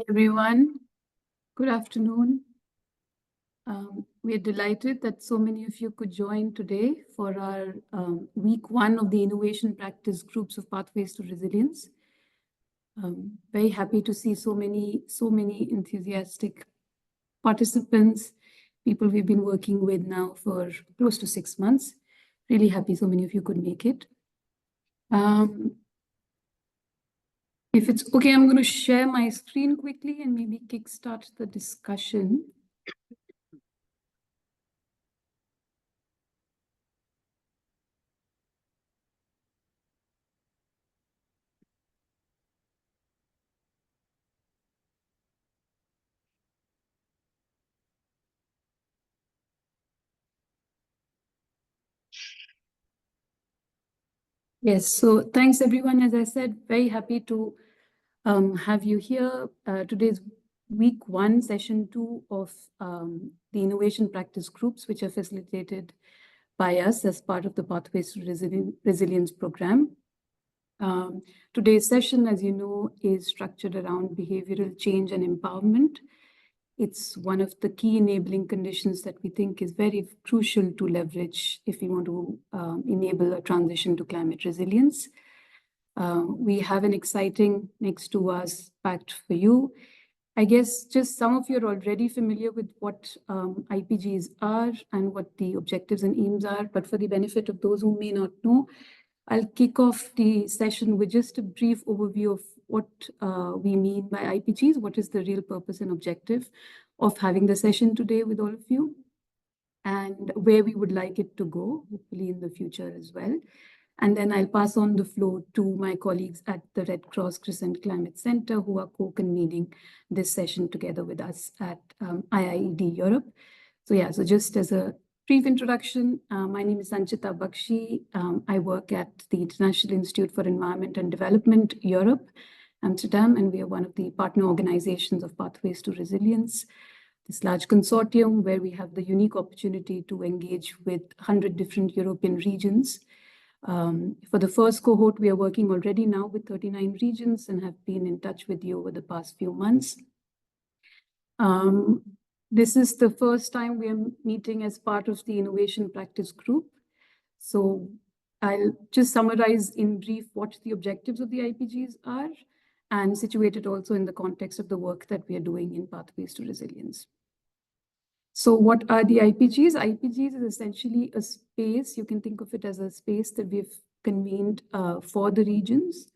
Hi, everyone. Good afternoon. We are delighted that so many of you could join today for our week one of the innovation practice groups of Pathways to Resilience. Very happy to see so many enthusiastic participants, people we've been working with now for close to 6 months. Really happy so many of you could make it. If it's okay, I'm going to share my screen quickly and maybe kickstart the discussion. Yes, so thanks everyone. As I said, very happy to have you here. Today's week one, session 2 of the innovation practice groups, which are facilitated by us as part of the Pathways to Resilience program. Today's session, as you know, is structured around behavioral change and empowerment. It's one of the key enabling conditions that we think is very crucial to leverage if we want to enable a transition to climate resilience. We have an exciting next 2 hours packed for you. I guess just some of you are already familiar with what IPGs are and what the objectives and aims are, but for the benefit of those who may not know, I'll kick off the session with just a brief overview of what we mean by IPGs, what is the real purpose and objective of having the session today with all of you, and where we would like it to go, hopefully in the future as well. And then I'll pass on the floor to my colleagues at the Red Cross Crescent Climate Center, who are co-convening this session together with us at IIED Europe. So yeah, so just as a brief introduction, my name is Sanchita Bakshi. I work at the International Institute for Environment and Development, Europe, Amsterdam, and we are one of the partner organizations of Pathways to Resilience, this large consortium where we have the unique opportunity to engage with 100 different European regions. For the first cohort, we are working already now with 39 regions and have been in touch with you over the past few months. This is the first time we are meeting as part of the innovation practice group. So I'll just summarize in brief what the objectives of the IPGs are and situate it also in the context of the work that we are doing in Pathways to Resilience. So what are the IPGs? IPGs is essentially a space, you can think of it as a space that we've convened for the regions.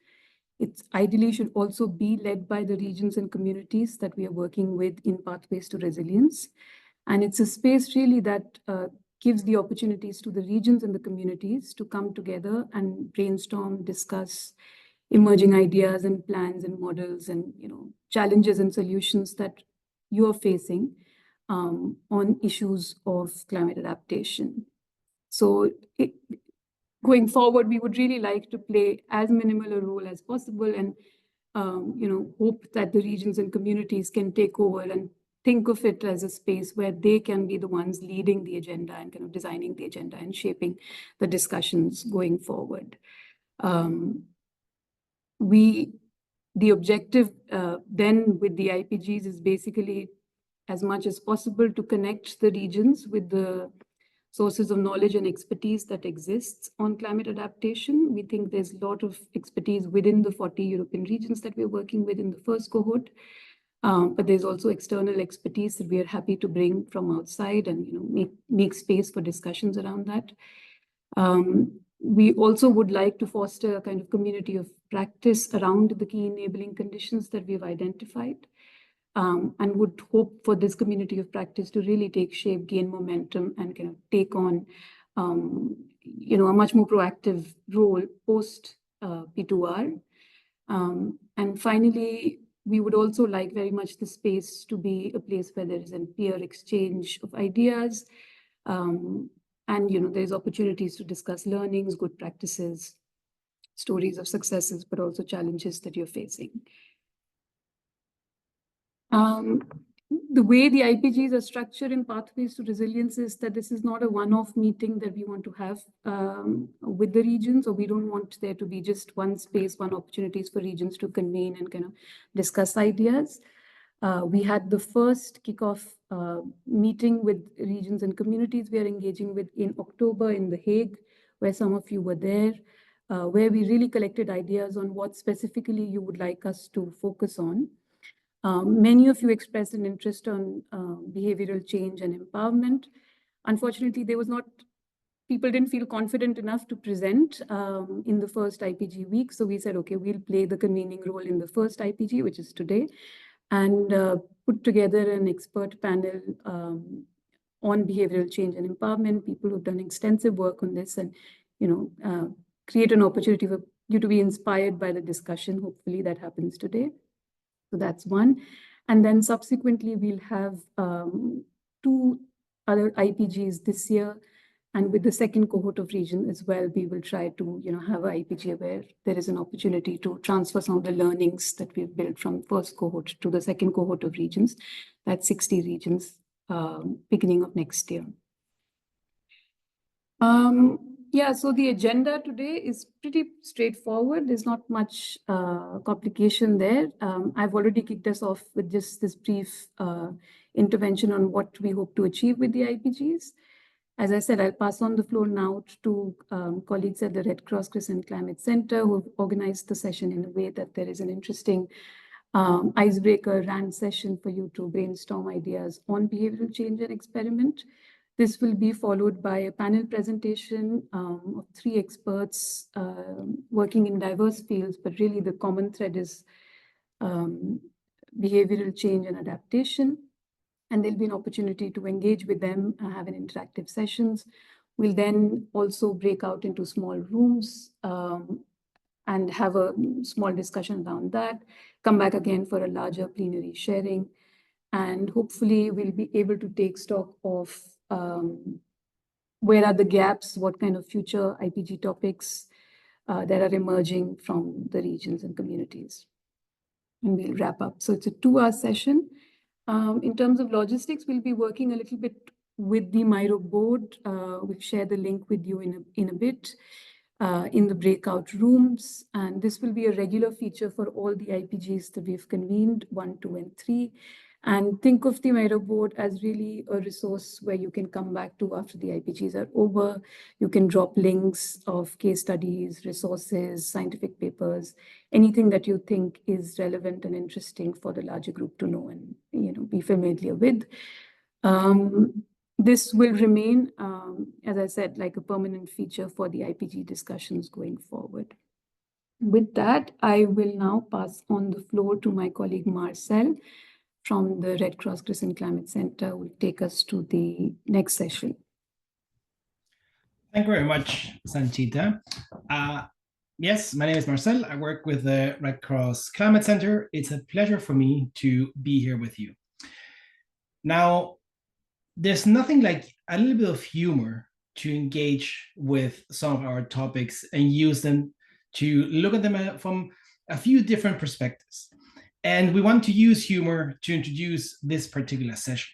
It ideally should also be led by the regions and communities that we are working with in Pathways to Resilience. And it's a space really that gives the opportunities to the regions and the communities to come together and brainstorm, discuss emerging ideas and plans and models and challenges and solutions that you're facing on issues of climate adaptation. So going forward, we would really like to play as minimal a role as possible and hope that the regions and communities can take over and think of it as a space where they can be the ones leading the agenda and kind of designing the agenda and shaping the discussions going forward. The objective then with the IPGs is basically as much as possible to connect the regions with the sources of knowledge and expertise that exists on climate adaptation. We think there's a lot of expertise within the 40 European regions that we're working with in the first cohort, but there's also external expertise that we are happy to bring from outside and make space for discussions around that. We also would like to foster a kind of community of practice around the key enabling conditions that we've identified. And would hope for this community of practice to really take shape, gain momentum, and kind of take on, a much more proactive role post P2R. And finally, we would also like very much the space to be a place where there is a peer exchange of ideas, and there's opportunities to discuss learnings, good practices, stories of successes, but also challenges that you're facing. The way the IPGs are structured in Pathways to Resilience is that this is not a one-off meeting that we want to have with the regions, or we don't want there to be just one space, one opportunities for regions to convene and kind of discuss ideas. We had the first kickoff meeting with regions and communities we are engaging with in October in The Hague, where some of you were there, where we really collected ideas on what specifically you would like us to focus on. Many of you expressed an interest on behavioral change and empowerment. Unfortunately, people didn't feel confident enough to present in the first IPG week. So we said, okay, we'll play the convening role in the first IPG, which is today, and put together an expert panel on behavioral change and empowerment, people who've done extensive work on this, and create an opportunity for you to be inspired by the discussion. Hopefully that happens today. So that's one. And then subsequently, we'll have 2 other IPGs this year. And with the second cohort of region as well, we will try to have an IPG where there is an opportunity to transfer some of the learnings that we've built from first cohort to the second cohort of regions. That's 60 regions beginning of next year. Yeah, so the agenda today is pretty straightforward. There's not much complication there. I've already kicked us off with just this brief intervention on what we hope to achieve with the IPGs. As I said, I'll pass on the floor now to colleagues at the Red Cross Crescent Climate Center who have organized the session in a way that there is an interesting icebreaker RAND session for you to brainstorm ideas on behavioral change and experiment. This will be followed by a panel presentation of 3 experts working in diverse fields, but really the common thread is behavioral change and adaptation. And there'll be an opportunity to engage with them, have an interactive sessions. We'll then also break out into small rooms and have a small discussion around that, come back again for a larger plenary sharing. And hopefully we'll be able to take stock of where are the gaps, what kind of future IPG topics that are emerging from the regions and communities. And we'll wrap up. So it's a 2-hour session. In terms of logistics, we'll be working a little bit with the Miro board. We'll share the link with you in a bit in the breakout rooms. And this will be a regular feature for all the IPGs that we've convened, 1, 2, and 3. And think of the Miro board as really a resource where you can come back to after the IPGs are over. You can drop links of case studies, resources, scientific papers, anything that you think is relevant and interesting for the larger group to know and be familiar with. This will remain, as I said, like a permanent feature for the IPG discussions going forward. With that, I will now pass on the floor to my colleague Marcel from the Red Cross Crescent Climate Center, who will take us to the next session. Thank you very much, Sanchita. Yes, my name is Marcel. I work with the Red Cross Climate Center. It's a pleasure for me to be here with you. Now, there's nothing like a little bit of humor to engage with some of our topics and use them to look at them from a few different perspectives. And we want to use humor to introduce this particular session.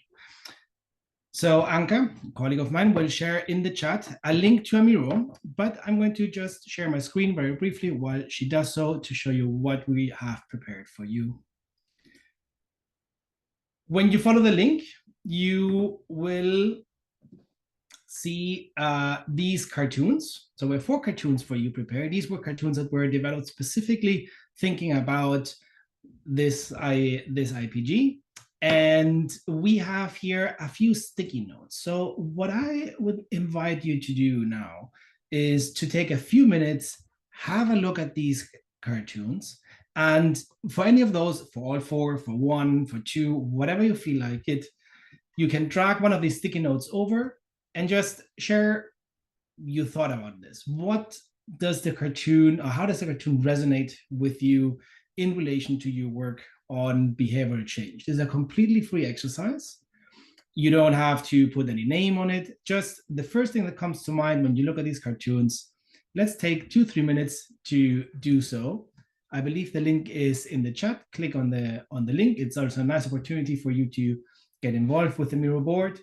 So Anka, a colleague of mine, will share in the chat a link to a Miro, but I'm going to just share my screen very briefly while she does so to show you what we have prepared for you. When you follow the link, you will see these cartoons. So we have 4 cartoons for you prepared. These were cartoons that were developed specifically thinking about this IPG. And we have here a few sticky notes. So what I would invite you to do now is to take a few minutes, have a look at these cartoons. And for any of those, for all 4, for 1, for 2, whatever you feel like it, you can drag one of these sticky notes over and just share your thought about this. What does the cartoon, or how does the cartoon resonate with you in relation to your work on behavioral change? This is a completely free exercise. You don't have to put any name on it. Just the first thing that comes to mind when you look at these cartoons. Let's take 2-3 minutes to do so. I believe the link is in the chat. Click on the link. It's also a nice opportunity for you to get involved with the Miro board.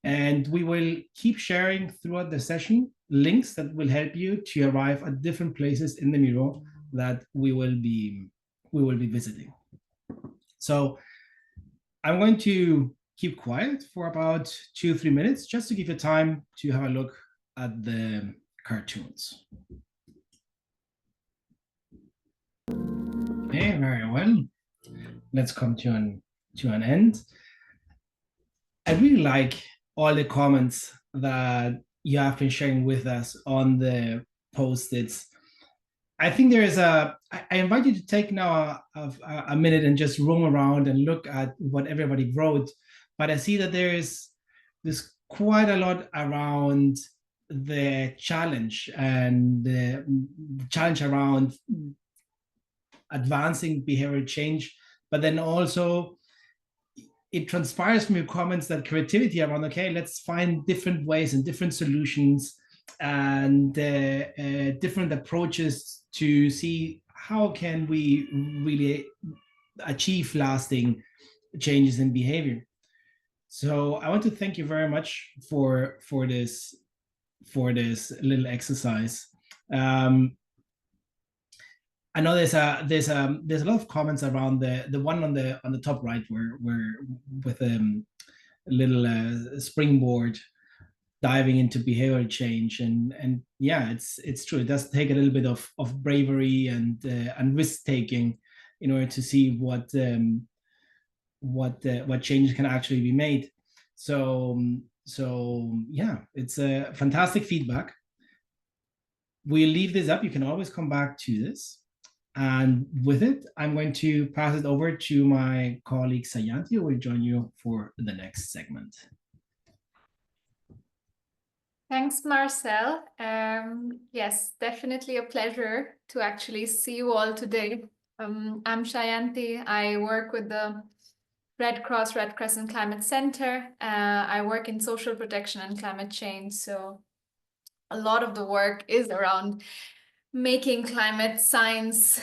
And we will keep sharing throughout the session links that will help you to arrive at different places in the Miro that we will be visiting. So I'm going to keep quiet for about 2-3 minutes just to give you time to have a look at the cartoons. Okay, very well. Let's come to an end. I really like all the comments that you have been sharing with us on the post-its. I think there is I invite you to take now a minute and just roam around and look at what everybody wrote. But I see that there's quite a lot around the challenge and the challenge around advancing behavioral change, but then also it transpires from your comments that creativity around, okay, let's find different ways and different solutions and different approaches to see how can we really achieve lasting changes in behavior. So I want to thank you very much for this little exercise. I know there's a lot of comments around the one on the top right where with a little springboard diving into behavioral change, and yeah, it's true. It does take a little bit of bravery and risk taking in order to see what changes can actually be made. So yeah, it's a fantastic feedback. We'll leave this up. You can always come back to this. And with it, I'm going to pass it over to my colleague Sayanti, who will join you for the next segment. Thanks, Marcel. Yes, definitely a pleasure to actually see you all today. I'm Shayanti. I work with the Red Cross Red Crescent Climate Center. I work in social protection and climate change. So a lot of the work is around making climate science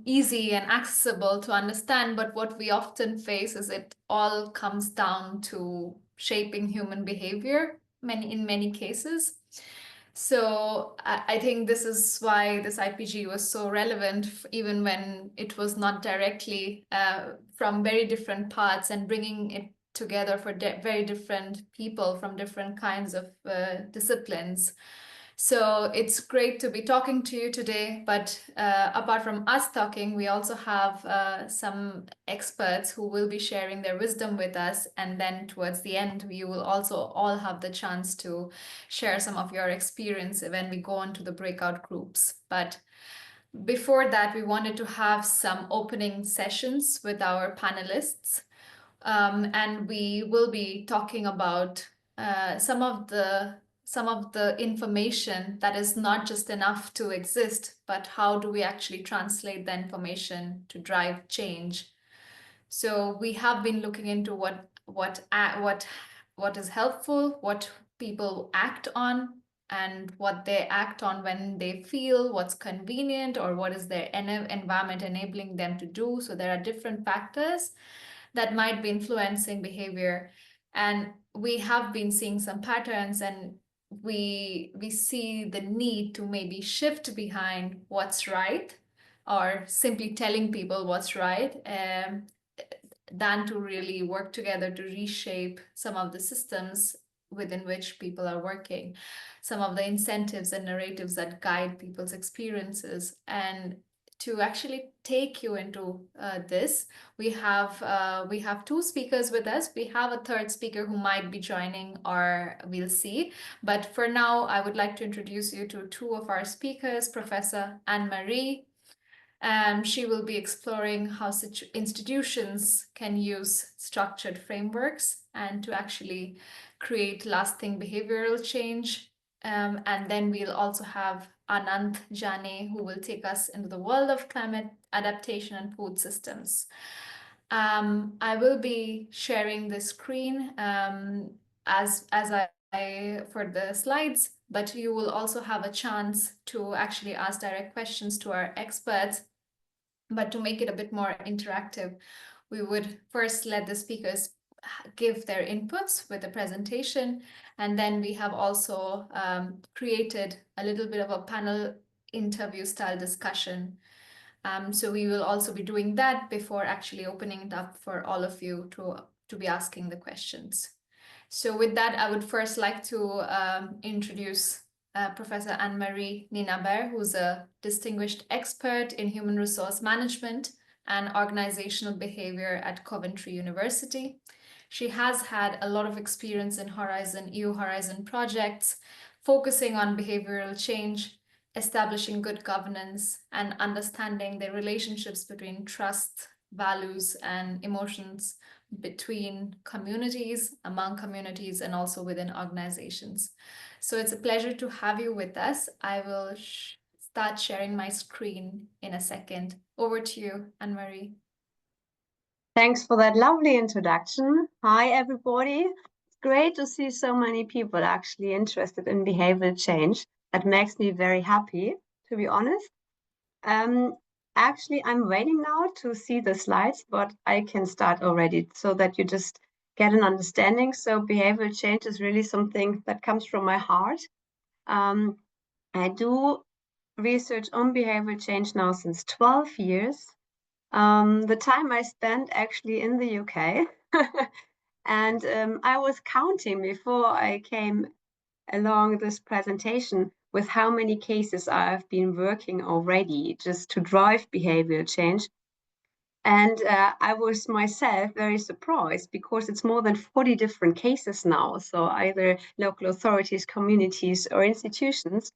easy and accessible to understand. But what we often face is it all comes down to shaping human behavior in many cases. So I think this is why this IPG was so relevant, even when it was not directly from very different parts, and bringing it together for very different people from different kinds of disciplines. So it's great to be talking to you today, but apart from us talking, we also have some experts who will be sharing their wisdom with us. And then towards the end, you will also all have the chance to share some of your experience when we go on to the breakout groups. But before that, we wanted to have some opening sessions with our panelists. And we will be talking about some of the information that is not just enough to exist, but how do we actually translate the information to drive change. So we have been looking into what is helpful, what people act on, and what they act on when they feel what's convenient, or what is their environment enabling them to do. So there are different factors that might be influencing behavior, and we have been seeing some patterns, and we see the need to maybe shift behind what's right, or simply telling people what's right, than to really work together to reshape some of the systems within which people are working, some of the incentives and narratives that guide people's experiences. And to actually take you into this, we have two speakers with us. We have a third speaker who might be joining, or we'll see. But for now, I would like to introduce you to two of our speakers, Professor Anne-Marie. She will be exploring how such institutions can use structured frameworks and to actually create lasting behavioral change. And then we'll also have Anant Jane, who will take us into the world of climate adaptation and food systems. I will be sharing the screen as I for the slides, but you will also have a chance to actually ask direct questions to our experts. But to make it a bit more interactive, we would first let the speakers give their inputs with the presentation, and then we have also created a little bit of a panel interview style discussion. So we will also be doing that before actually opening it up for all of you to be asking the questions. So with that, I would first like to introduce Professor Anne-Marie Ninaber, who's a distinguished expert in human resource management and organizational behavior at Coventry University. She has had a lot of experience in EU Horizon projects, focusing on behavioral change, establishing good governance, and understanding the relationships between trust, values, and emotions between communities, among communities, and also within organizations. So it's a pleasure to have you with us. I will start sharing my screen in a second. Over to you, Anne-Marie. Thanks for that lovely introduction. Hi, everybody. It's great to see so many people actually interested in behavioral change. That makes me very happy, to be honest. Actually, I'm waiting now to see the slides, but I can start already so that you just get an understanding. So behavioral change is really something that comes from my heart. I do research on behavioral change now since 12 years. The time I spent actually in the UK. And I was counting before I came along this presentation with how many cases I've been working already just to drive behavioral change. And I was myself very surprised because it's more than 40 different cases now. So either local authorities, communities, or institutions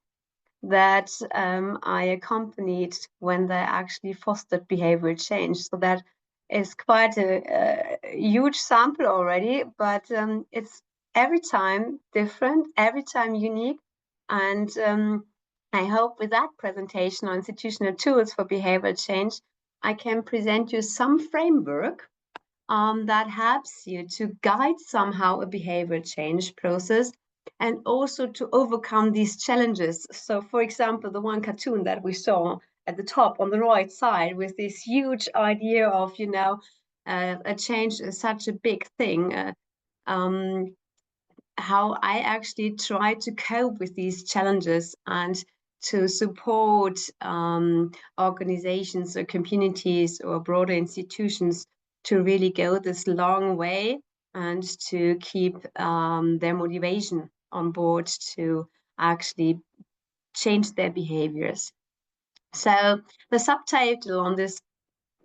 that I accompanied when they actually fostered behavioral change. So that is quite a huge sample already, but it's every time different, every time unique. And I hope with that presentation on institutional tools for behavioral change, I can present you some framework that helps you to guide somehow a behavioral change process and also to overcome these challenges. So, for example, the one cartoon that we saw at the top on the right side with this huge idea of, a change is such a big thing. How I actually try to cope with these challenges and to support organizations or communities or broader institutions to really go this long way and to keep their motivation on board to actually change their behaviors. So the subtitle on this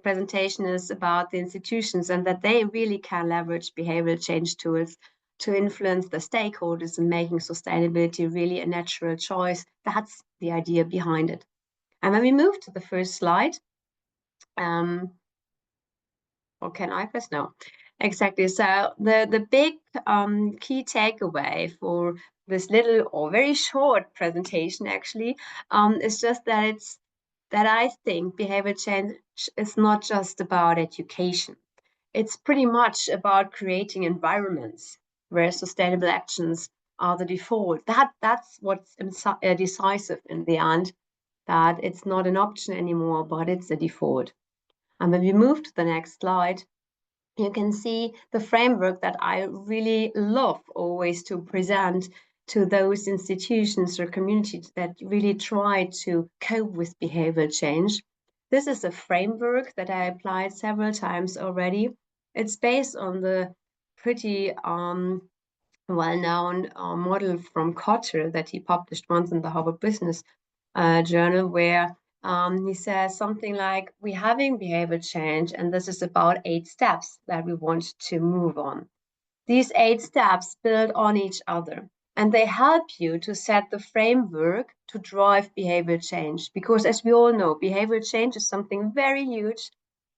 presentation is about the institutions and that they really can leverage behavioral change tools to influence the stakeholders in making sustainability really a natural choice. That's the idea behind it. And when we move to the first slide, or can I press? No, exactly. So the big key takeaway for this little or very short presentation actually is just that I think behavior change is not just about education. It's pretty much about creating environments where sustainable actions are the default. That's what's decisive in the end, that it's not an option anymore, but it's a default. And when we move to the next slide, you can see the framework that I really love always to present to those institutions or communities that really try to cope with behavioral change. This is a framework that I applied several times already. It's based on the pretty well-known model from Kotter that he published once in the Harvard Business Journal, where he says something like, we're having behavior change, and this is about 8 steps that we want to move on. These 8 steps build on each other, and they help you to set the framework to drive behavior change. Because as we all know, behavior change is something very huge,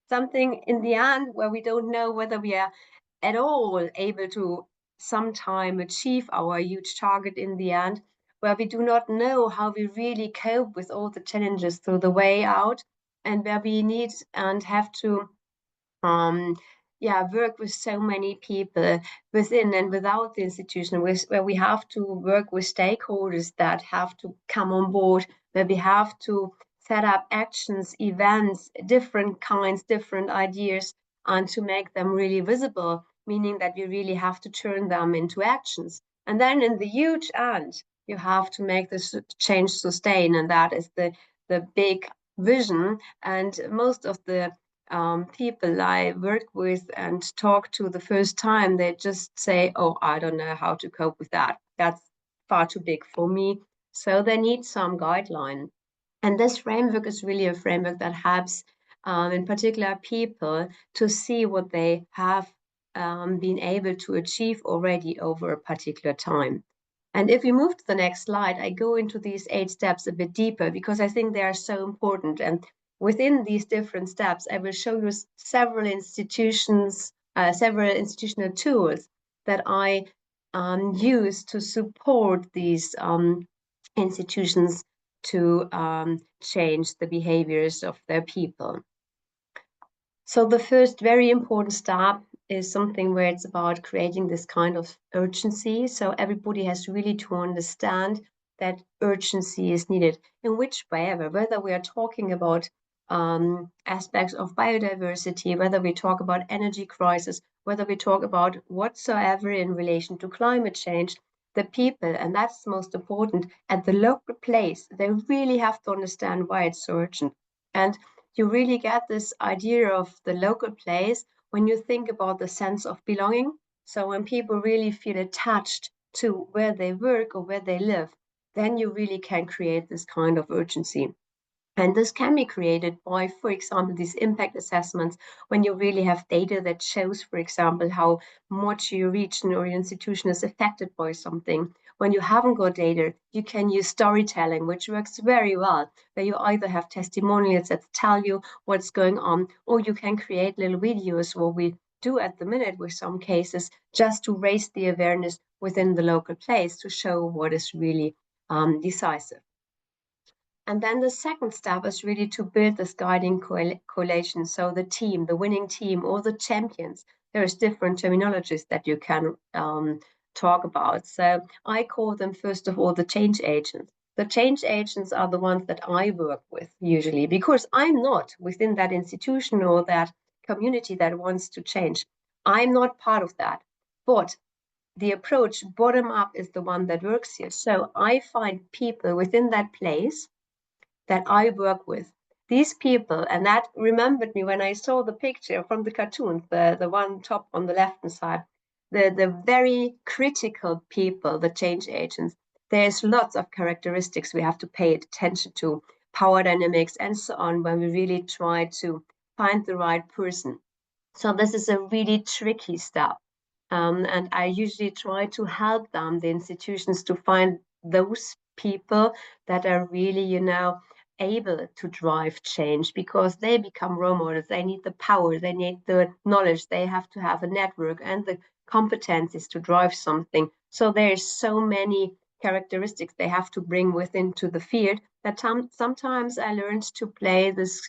something in the end where we don't know whether we are at all able to sometime achieve our huge target in the end, where we do not know how we really cope with all the challenges through the way out, and where we need and have to work with so many people within and without the institution, where we have to work with stakeholders that have to come on board, where we have to set up actions, events, different kinds, different ideas, and to make them really visible, meaning that we really have to turn them into actions. And then in the huge end, you have to make this change sustain, and that is the big vision. And most of the people I work with and talk to the first time, they just say, oh, I don't know how to cope with that. That's far too big for me. So they need some guideline. And this framework is really a framework that helps, in particular, people to see what they have been able to achieve already over a particular time. And if we move to the next slide, I go into these 8 steps a bit deeper because I think they are so important. And within these different steps, I will show you several institutional tools that I use to support these institutions to change the behaviors of their people. So the first very important step is something where it's about creating this kind of urgency. So everybody has really to understand that urgency is needed in which way ever, whether we are talking about aspects of biodiversity, whether we talk about energy crisis, whether we talk about whatsoever in relation to climate change, the people, and that's most important, at the local place, they really have to understand why it's so urgent. And you really get this idea of the local place when you think about the sense of belonging. So when people really feel attached to where they work or where they live, then you really can create this kind of urgency. And this can be created by, for example, these impact assessments, when you really have data that shows, for example, how much your region or your institution is affected by something. When you haven't got data, you can use storytelling, which works very well, where you either have testimonials that tell you what's going on, or you can create little videos, what we do at the minute with some cases, just to raise the awareness within the local place to show what is really decisive. And then the second step is really to build this guiding coalition. So the team, the winning team, or the champions. There's different terminologies that you can talk about. So I call them, first of all, the change agents. The change agents are the ones that I work with usually, because I'm not within that institution or that community that wants to change. I'm not part of that. But the approach bottom up is the one that works here. So I find people within that place that I work with. These people, and that remembered me when I saw the picture from the cartoon, the one top on the left-hand side, the very critical people, the change agents. There's lots of characteristics we have to pay attention to, power dynamics and so on, when we really try to find the right person. So this is a really tricky step. And I usually try to help them, the institutions, to find those people that are really, able to drive change, because they become role models. They need the power, they need the knowledge, they have to have a network and the competencies to drive something. So there's so many characteristics they have to bring within to the field that sometimes I learned to play this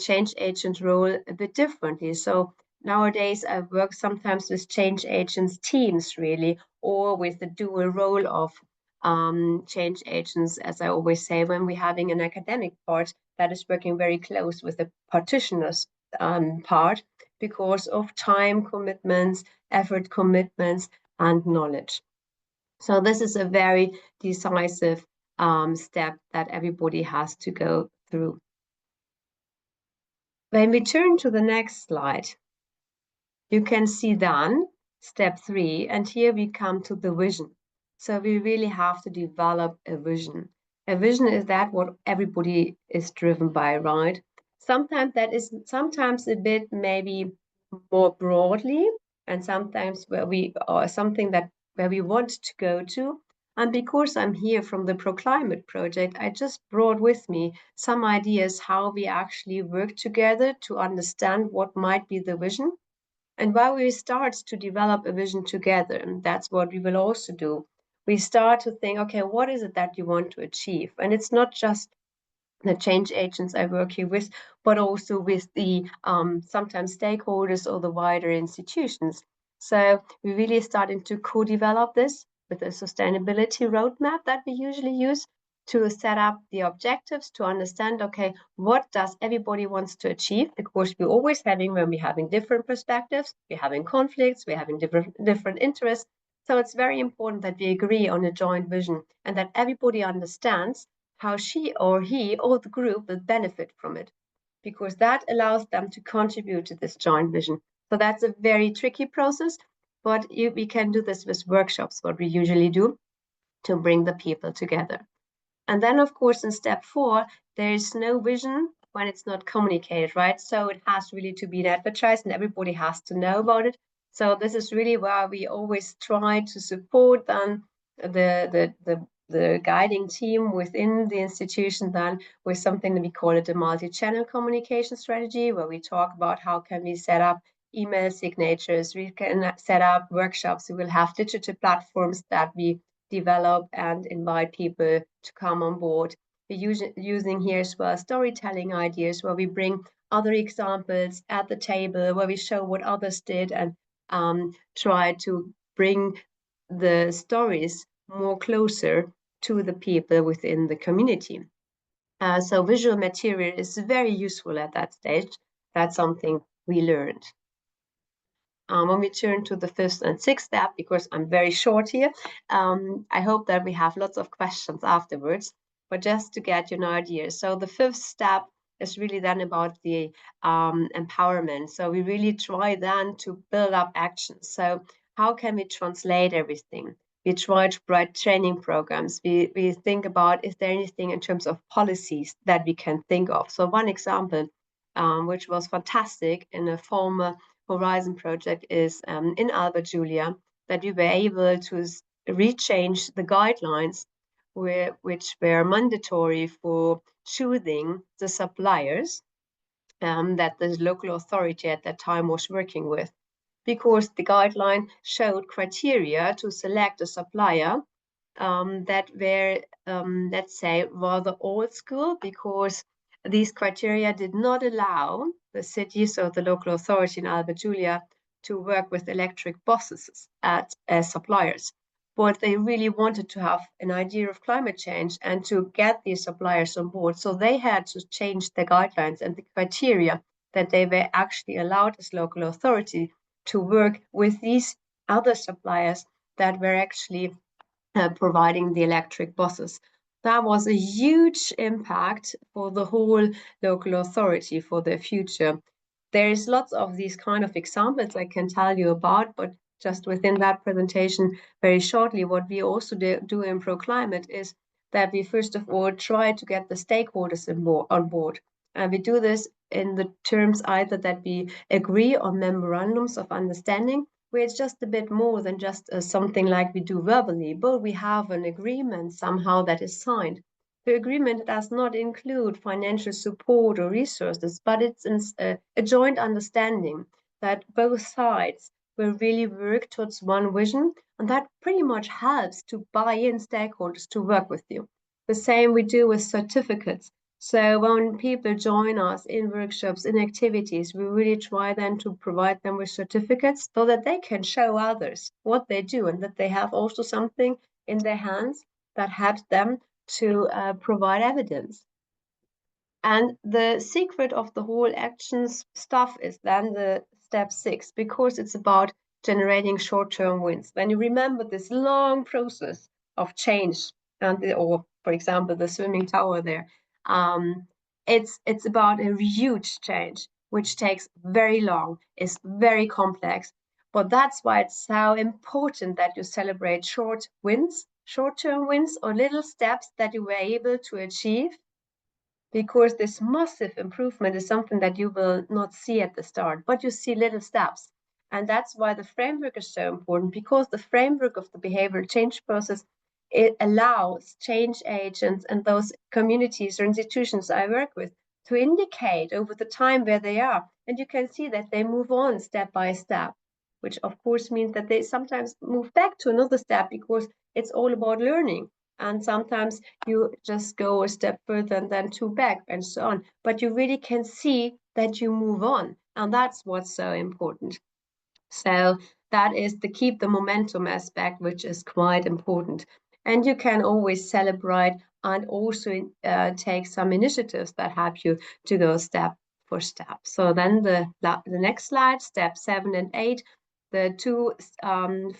change agent role a bit differently. So nowadays I work sometimes with change agents teams, really, or with the dual role of change agents, as I always say, when we're having an academic part that is working very close with the practitioners part, because of time commitments, effort commitments, and knowledge. So this is a very decisive step that everybody has to go through. When we turn to the next slide, you can see then step 3, and here we come to the vision. So we really have to develop a vision. A vision is that what everybody is driven by, right? Sometimes that is a bit maybe more broadly, and sometimes where we are something that where we want to go to. And because I'm here from the ProClimate project, I just brought with me some ideas how we actually work together to understand what might be the vision. And while we start to develop a vision together, and that's what we will also do, we start to think, okay, what is it that you want to achieve? And it's not just the change agents I work here with, but also with the sometimes stakeholders or the wider institutions. So we're really starting to co-develop this with a sustainability roadmap that we usually use to set up the objectives, to understand, okay, what does everybody wants to achieve? Because we're always having, when we're having different perspectives, we're having conflicts, we're having different interests. So it's very important that we agree on a joint vision and that everybody understands how she or he or the group will benefit from it, because that allows them to contribute to this joint vision. So that's a very tricky process, but we can do this with workshops, what we usually do, to bring the people together. And then, of course, in step 4, there is no vision when it's not communicated, right? So it has really to be advertised and everybody has to know about it. So this is really where we always try to support then the guiding team within the institution then with something that we call it a multi-channel communication strategy, where we talk about how can we set up email signatures, we can set up workshops, we will have digital platforms that we develop and invite people to come on board. We're using here as well storytelling ideas, where we bring other examples at the table, where we show what others did and try to bring the stories more closer to the people within the community. So visual material is very useful at that stage. That's something we learned. When we turn to the 5th and 6th step, because I'm very short here, I hope that we have lots of questions afterwards, but just to get you an idea. So the 5th step is really then about the empowerment. So we really try then to build up actions. So how can we translate everything? We try to write training programs. We think about, is there anything in terms of policies that we can think of? So one example, which was fantastic in a former Horizon project, is in Alba Giulia, that we were able to rechange the guidelines which were mandatory for choosing the suppliers that the local authority at that time was working with, because the guideline showed criteria to select a supplier that were, let's say, rather old school, because these criteria did not allow the city, so the local authority in Alba Giulia, to work with electric buses as suppliers. But they really wanted to have an idea of climate change and to get these suppliers on board. So they had to change the guidelines and the criteria that they were actually allowed as local authority to work with these other suppliers that were actually providing the electric buses. That was a huge impact for the whole local authority for their future. There's lots of these kind of examples I can tell you about, but just within that presentation, very shortly, what we also do in ProClimate is that we first of all try to get the stakeholders on board. And we do this in the terms either that we agree on memorandums of understanding, where it's just a bit more than just something like we do verbally, but we have an agreement somehow that is signed. The agreement does not include financial support or resources, but it's a joint understanding that both sides will really work towards one vision, and that pretty much helps to buy in stakeholders to work with you. The same we do with certificates. So when people join us in workshops, in activities, we really try then to provide them with certificates so that they can show others what they do and that they have also something in their hands that helps them to provide evidence. And the secret of the whole actions stuff is then the step 6, because it's about generating short-term wins. When you remember this long process of change, or for example, the swimming tower there, it's about a huge change, which takes very long, is very complex. But that's why it's so important that you celebrate short wins, short-term wins, or little steps that you were able to achieve, because this massive improvement is something that you will not see at the start, but you see little steps. And that's why the framework is so important, because the framework of the behavioral change process, it allows change agents and those communities or institutions I work with to indicate over the time where they are. And you can see that they move on step by step, which of course means that they sometimes move back to another step, because it's all about learning. And sometimes you just go a step further and then two back and so on. But you really can see that you move on. And that's what's so important. So that is the keep the momentum aspect, which is quite important. And you can always celebrate and also take some initiatives that help you to go step for step. So then the next slide, step 7 and 8, the two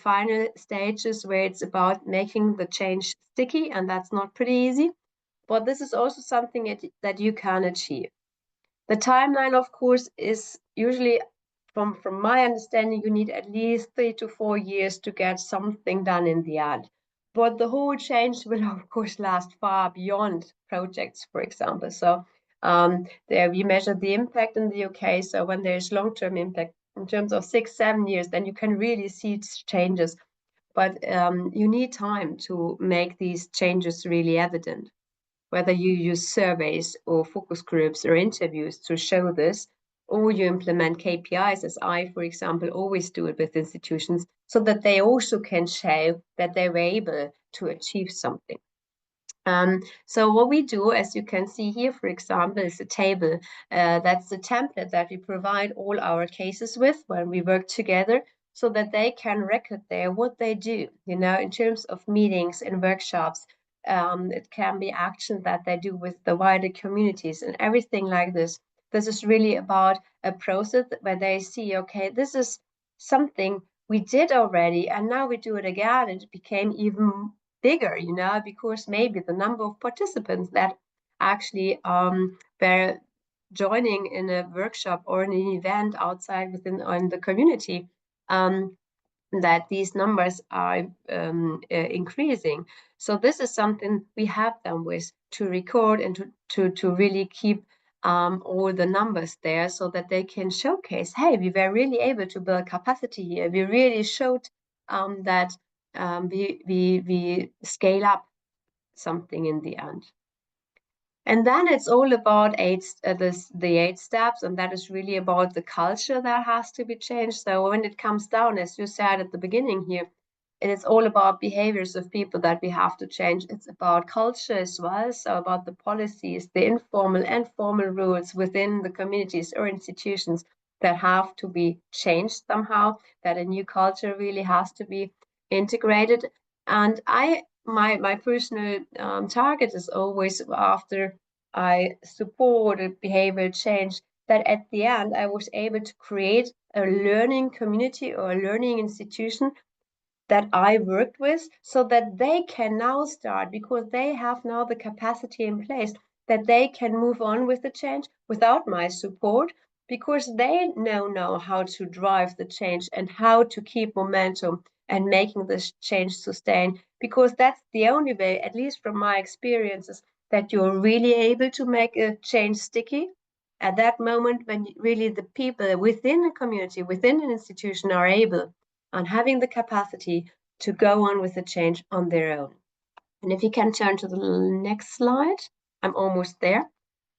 final stages where it's about making the change sticky, and that's not pretty easy. but this is also something that you can achieve. The timeline, of course, is usually, from my understanding, you need at least 3 to 4 years to get something done in the end. But the whole change will, of course, last far beyond projects, for example. So there we measure the impact in the UK. So when there's long-term impact in terms of 6-7 years, then you can really see changes. But you need time to make these changes really evident. Whether you use surveys or focus groups or interviews to show this, or you implement KPIs, as I, for example, always do it with institutions, so that they also can show that they were able to achieve something. So what we do, as you can see here, for example, is a table. That's the template that we provide all our cases with when we work together, so that they can record there what they do, in terms of meetings and workshops. It can be action that they do with the wider communities and everything like this. This is really about a process where they see, okay, this is something we did already, and now we do it again, and it became even bigger, because maybe the number of participants that actually were joining in a workshop or in an event outside in the community, that these numbers are increasing. So this is something we have them with to record and to really keep all the numbers there, so that they can showcase, hey, we were really able to build capacity here. We really showed that we scale up something in the end. And then it's all about the 8 steps, and that is really about the culture that has to be changed. So when it comes down, as you said at the beginning here, it is all about behaviors of people that we have to change. It's about culture as well, so about the policies, the informal and formal rules within the communities or institutions that have to be changed somehow, that a new culture really has to be integrated. And my personal target is always, after I supported behavioral change, that at the end I was able to create a learning community or a learning institution that I worked with, so that they can now start, because they have now the capacity in place, that they can move on with the change without my support, because they know now how to drive the change and how to keep momentum and making this change sustain, because that's the only way, at least from my experiences, that you're really able to make a change sticky at that moment, when really the people within a community, within an institution, are able and having the capacity to go on with the change on their own. And if you can turn to the next slide, I'm almost there.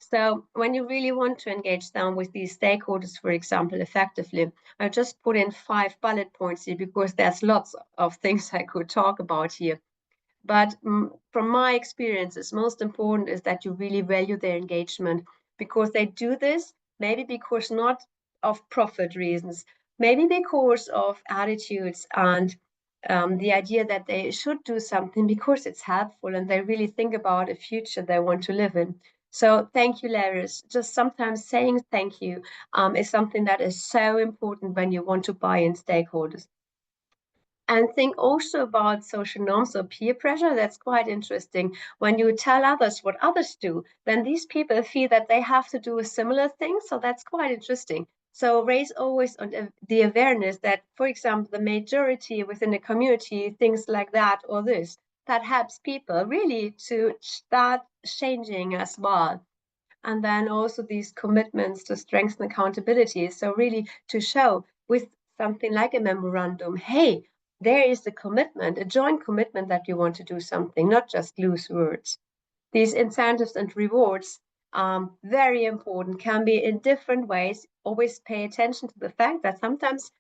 So when you really want to engage down with these stakeholders, for example, effectively, I just put in 5 bullet points here, because there's lots of things I could talk about here. But from my experiences, most important is that you really value their engagement, because they do this maybe because not of profit reasons, maybe because of attitudes and the idea that they should do something because it's helpful, and they really think about a future they want to live in. So thank you, Laris. Just sometimes saying thank you is something that is so important when you want to buy in stakeholders. And think also about social norms or peer pressure. That's quite interesting. When you tell others what others do, then these people feel that they have to do a similar thing. So that's quite interesting. So raise always on the awareness that, for example, the majority within a community, things like that or this, that helps people really to start changing as well. And then also these commitments to strengthen accountability. So really to show with something like a memorandum, hey, there is a commitment, a joint commitment that you want to do something, not just loose words. These incentives and rewards, very important, can be in different ways. Always pay attention to the fact that sometimes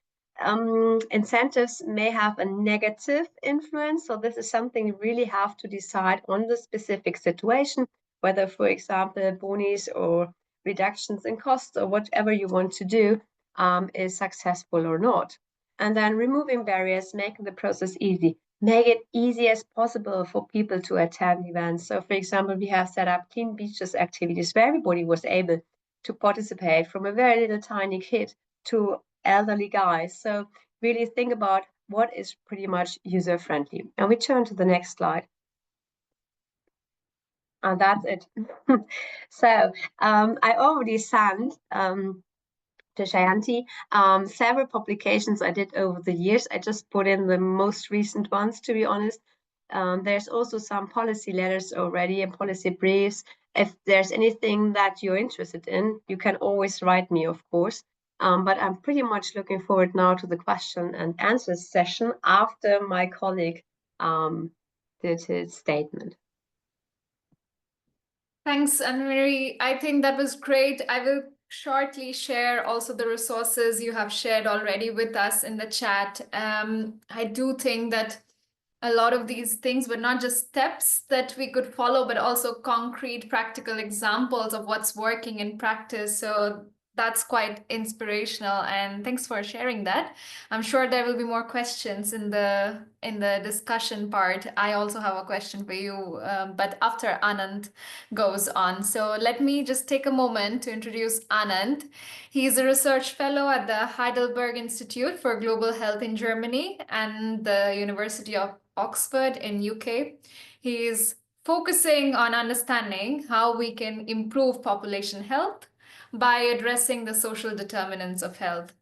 incentives may have a negative influence. So this is something you really have to decide on the specific situation, whether, for example, bonis or reductions in costs or whatever you want to do is successful or not. And then removing barriers, making the process easy. Make it easy as possible for people to attend events. So, for example, we have set up clean beaches activities where everybody was able to participate, from a very little tiny kid to elderly guys. So really think about what is pretty much user-friendly. And we turn to the next slide. That's it. So I already sent to Shayanti several publications I did over the years. I just put in the most recent ones, to be honest. There's also some policy letters already and policy briefs. If there's anything that you're interested in, you can always write me, of course. But I'm pretty much looking forward now to the question and answer session after my colleague did his statement. Thanks, Anne-Marie. I think that was great. I will shortly share also the resources you have shared already with us in the chat. I do think that a lot of these things were not just steps that we could follow, but also concrete practical examples of what's working in practice. So that's quite inspirational, and thanks for sharing that. I'm sure there will be more questions in the discussion part. I also have a question for you, but after Anand goes on. So let me just take a moment to introduce Anand. He is a research fellow at the Heidelberg Institute for Global Health in Germany and the University of Oxford in UK. He is focusing on understanding how we can improve population health by addressing the social determinants of health.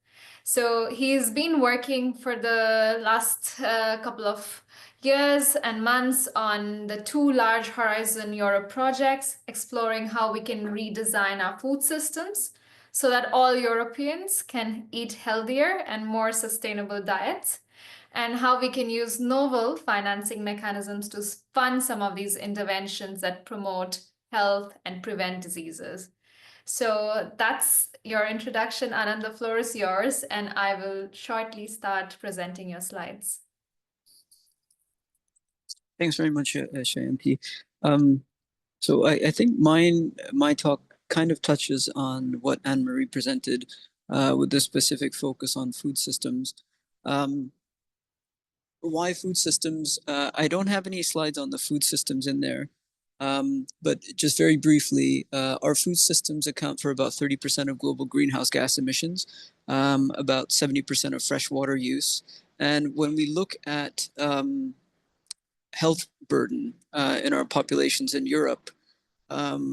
So he's been working for the last couple of years and months on the 2 large Horizon Europe projects, exploring how we can redesign our food systems so that all Europeans can eat healthier and more sustainable diets, and how we can use novel financing mechanisms to fund some of these interventions that promote health and prevent diseases. So that's your introduction, Anand. The floor is yours, and I will shortly start presenting your slides. Thanks very much, Shayanti. So I think my talk kind of touches on what Anne-Marie presented with the specific focus on food systems. Why food systems? I don't have any slides on the food systems in there. But just very briefly, our food systems account for about 30% of global greenhouse gas emissions, about 70% of freshwater use. And when we look at health burden in our populations in Europe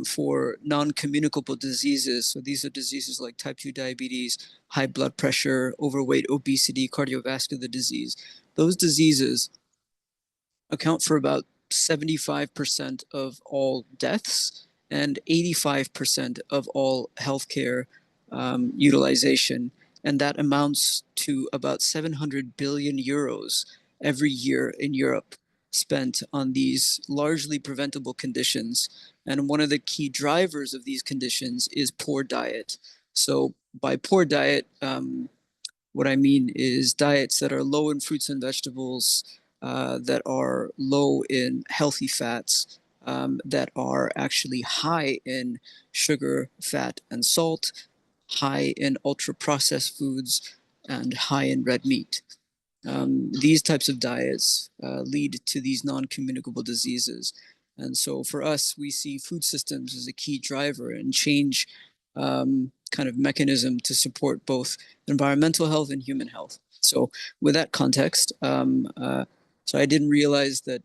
for non-communicable diseases, so these are diseases like type 2 diabetes, high blood pressure, overweight, obesity, cardiovascular disease, those diseases account for about 75% of all deaths and 85% of all healthcare utilization. And that amounts to about 700 billion euros every year in Europe spent on these largely preventable conditions. And one of the key drivers of these conditions is poor diet. So by poor diet, what I mean is diets that are low in fruits and vegetables, that are low in healthy fats, that are actually high in sugar, fat, and salt, high in ultra-processed foods, and high in red meat. These types of diets lead to these non-communicable diseases. And so for us, we see food systems as a key driver and change kind of mechanism to support both environmental health and human health. So with that context, so I didn't realize that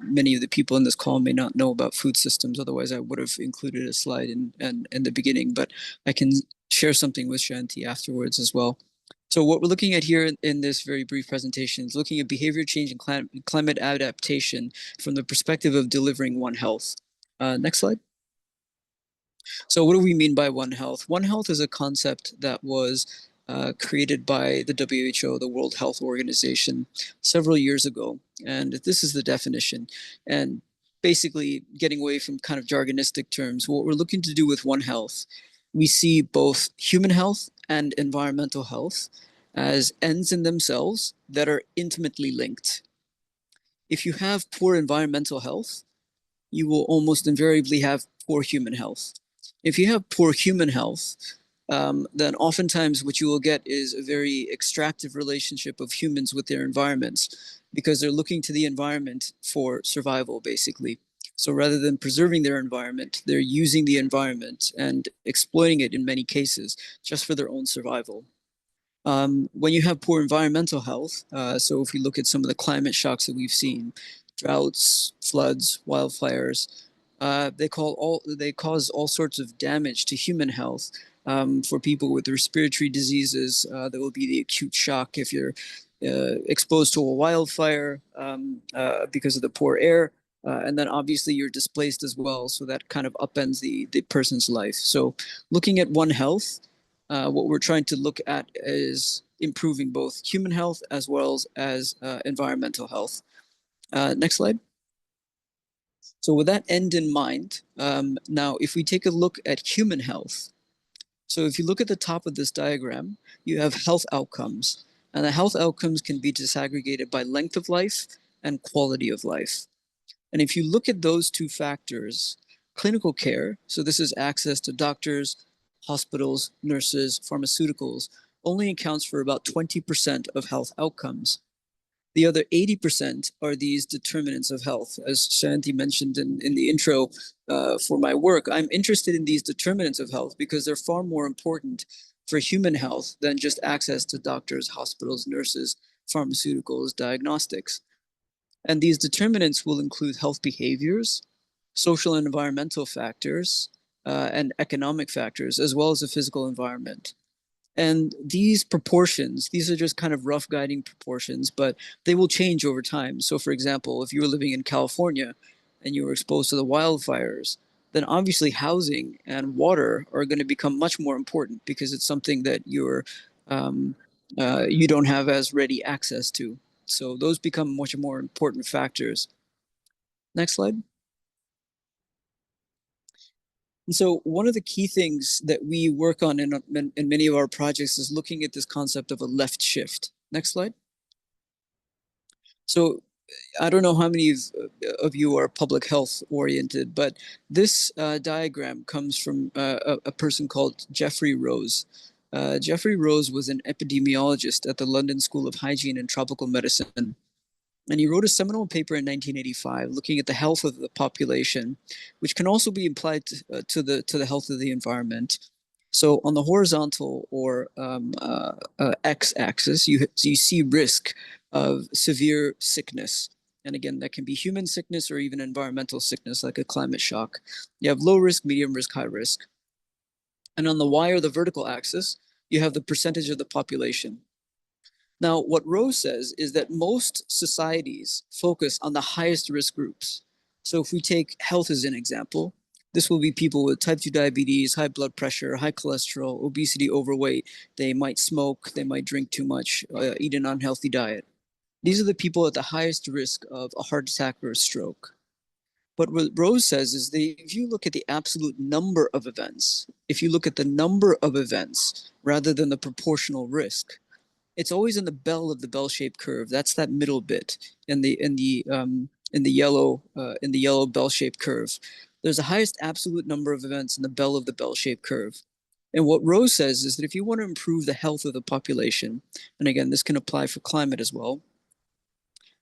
many of the people in this call may not know about food systems. Otherwise, I would have included a slide in the beginning, but I can share something with Shanti afterwards as well. So what we're looking at here in this very brief presentation is looking at behavior change and climate adaptation from the perspective of delivering One Health. Next slide. So what do we mean by One Health? One Health is a concept that was created by the WHO, the World Health Organization, several years ago. And this is the definition. And basically, getting away from kind of jargonistic terms, what we're looking to do with One Health, we see both human health and environmental health as ends in themselves that are intimately linked. If you have poor environmental health, you will almost invariably have poor human health. If you have poor human health, then oftentimes what you will get is a very extractive relationship of humans with their environments, because they're looking to the environment for survival, basically. So rather than preserving their environment, they're using the environment and exploiting it in many cases just for their own survival. When you have poor environmental health, so if we look at some of the climate shocks that we've seen, droughts, floods, wildfires, they cause all sorts of damage to human health. For people with respiratory diseases, there will be the acute shock if you're exposed to a wildfire because of the poor air. And then obviously you're displaced as well. So that kind of upends the person's life. So looking at One Health, what we're trying to look at is improving both human health as well as environmental health. Next slide. So with that end in mind, now if we take a look at human health, so if you look at the top of this diagram, you have health outcomes. And the health outcomes can be disaggregated by length of life and quality of life. And if you look at those two factors, clinical care, so this is access to doctors, hospitals, nurses, pharmaceuticals, only accounts for about 20% of health outcomes. The other 80% are these determinants of health. As Shanti mentioned in the intro for my work, I'm interested in these determinants of health because they're far more important for human health than just access to doctors, hospitals, nurses, pharmaceuticals, diagnostics. And these determinants will include health behaviors, social and environmental factors, and economic factors, as well as the physical environment. And these proportions, these are just kind of rough guiding proportions, but they will change over time. So for example, if you were living in California and you were exposed to the wildfires, then obviously housing and water are going to become much more important because it's something that you don't have as ready access to. So those become much more important factors. Next slide. And so one of the key things that we work on in many of our projects is looking at this concept of a left shift. Next slide. So I don't know how many of you are public health oriented, but this diagram comes from a person called Geoffrey Rose. Geoffrey Rose was an epidemiologist at the London School of Hygiene and Tropical Medicine. And he wrote a seminal paper in 1985 looking at the health of the population, which can also be applied to the health of the environment. So on the horizontal or x-axis, you see risk of severe sickness. And again, that can be human sickness or even environmental sickness like a climate shock. You have low risk, medium risk, high risk. And on the y or the vertical axis, you have the percentage of the population. Now, what Rose says is that most societies focus on the highest risk groups. So if we take health as an example, this will be people with type 2 diabetes, high blood pressure, high cholesterol, obesity, overweight. They might smoke, they might drink too much, eat an unhealthy diet. These are the people at the highest risk of a heart attack or a stroke. But what Rose says is that if you look at the absolute number of events, if you look at the number of events rather than the proportional risk, it's always in the bell-shaped curve. That's that middle bit in the yellow bell-shaped curve. There's the highest absolute number of events in the bell-shaped curve. And what Rose says is that if you want to improve the health of the population, and again, this can apply for climate as well,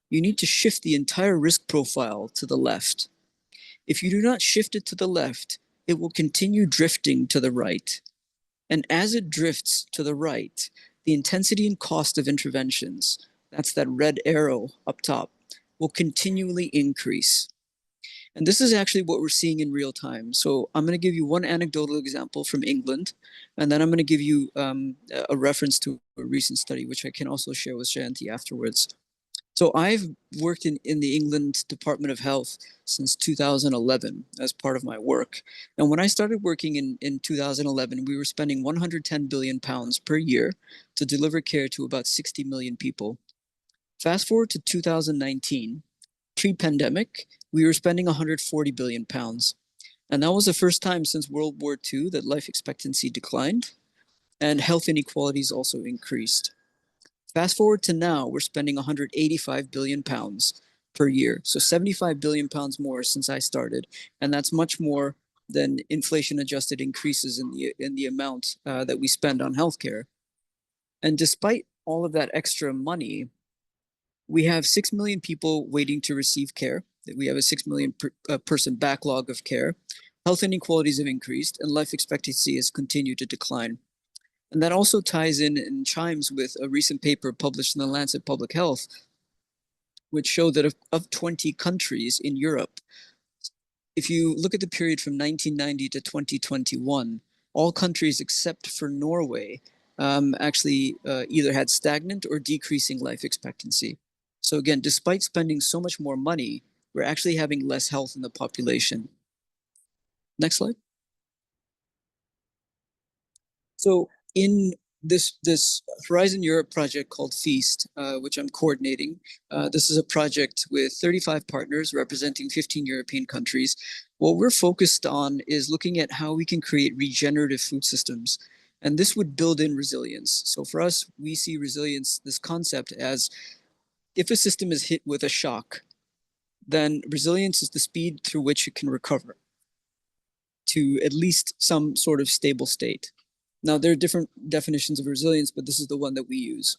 you need to shift the entire risk profile to the left. If you do not shift it to the left, it will continue drifting to the right. And as it drifts to the right, the intensity and cost of interventions, that's that red arrow up top, will continually increase. And this is actually what we're seeing in real time. So I'm going to give you one anecdotal example from England, and then I'm going to give you a reference to a recent study, which I can also share with Shanti afterwards. So I've worked in the England Department of Health since 2011 as part of my work. And when I started working in 2011, we were spending 110 billion pounds per year to deliver care to about 60 million people. Fast forward to 2019, pre-pandemic, we were spending 140 billion pounds. And that was the first time since World War II that life expectancy declined and health inequalities also increased. Fast forward to now, we're spending 185 billion pounds per year. So 75 billion pounds more since I started. And that's much more than inflation adjusted increases in the amount that we spend on healthcare. And despite all of that extra money, we have 6 million people waiting to receive care. We have a 6 million person backlog of care. Health inequalities have increased and life expectancy has continued to decline. And that also ties in and chimes with a recent paper published in the Lancet Public Health, which showed that of 20 countries in Europe, if you look at the period from 1990 to 2021, all countries except for Norway actually either had stagnant or decreasing life expectancy. So again, despite spending so much more money, we're actually having less health in the population. Next slide. So in this Horizon Europe project called Feast, which I'm coordinating, this is a project with 35 partners representing 15 European countries. What we're focused on is looking at how we can create regenerative food systems. And this would build in resilience. So for us, we see resilience, this concept, as if a system is hit with a shock, then resilience is the speed through which it can recover to at least some sort of stable state. Now, there are different definitions of resilience, but this is the one that we use.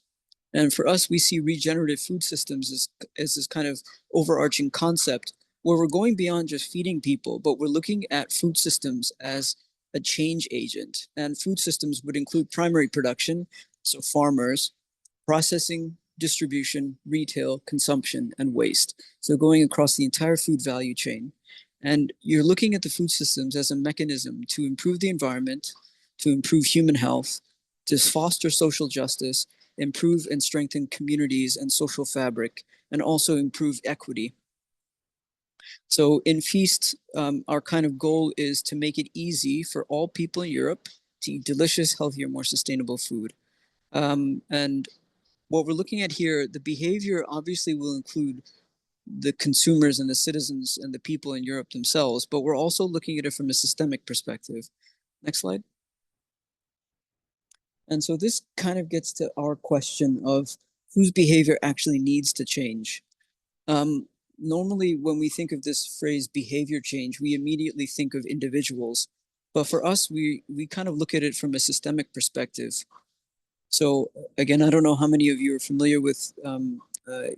And for us, we see regenerative food systems as this kind of overarching concept where we're going beyond just feeding people, but we're looking at food systems as a change agent. And food systems would include primary production, so farmers, processing, distribution, retail, consumption, and waste. So going across the entire food value chain. And you're looking at the food systems as a mechanism to improve the environment, to improve human health, to foster social justice, improve and strengthen communities and social fabric, and also improve equity. So in Feast, our kind of goal is to make it easy for all people in Europe to eat delicious, healthier, more sustainable food. And what we're looking at here, the behavior obviously will include the consumers and the citizens and the people in Europe themselves, but we're also looking at it from a systemic perspective. Next slide. And so this kind of gets to our question of whose behavior actually needs to change. Normally, when we think of this phrase behavior change, we immediately think of individuals. But for us, we kind of look at it from a systemic perspective. So again, I don't know how many of you are familiar with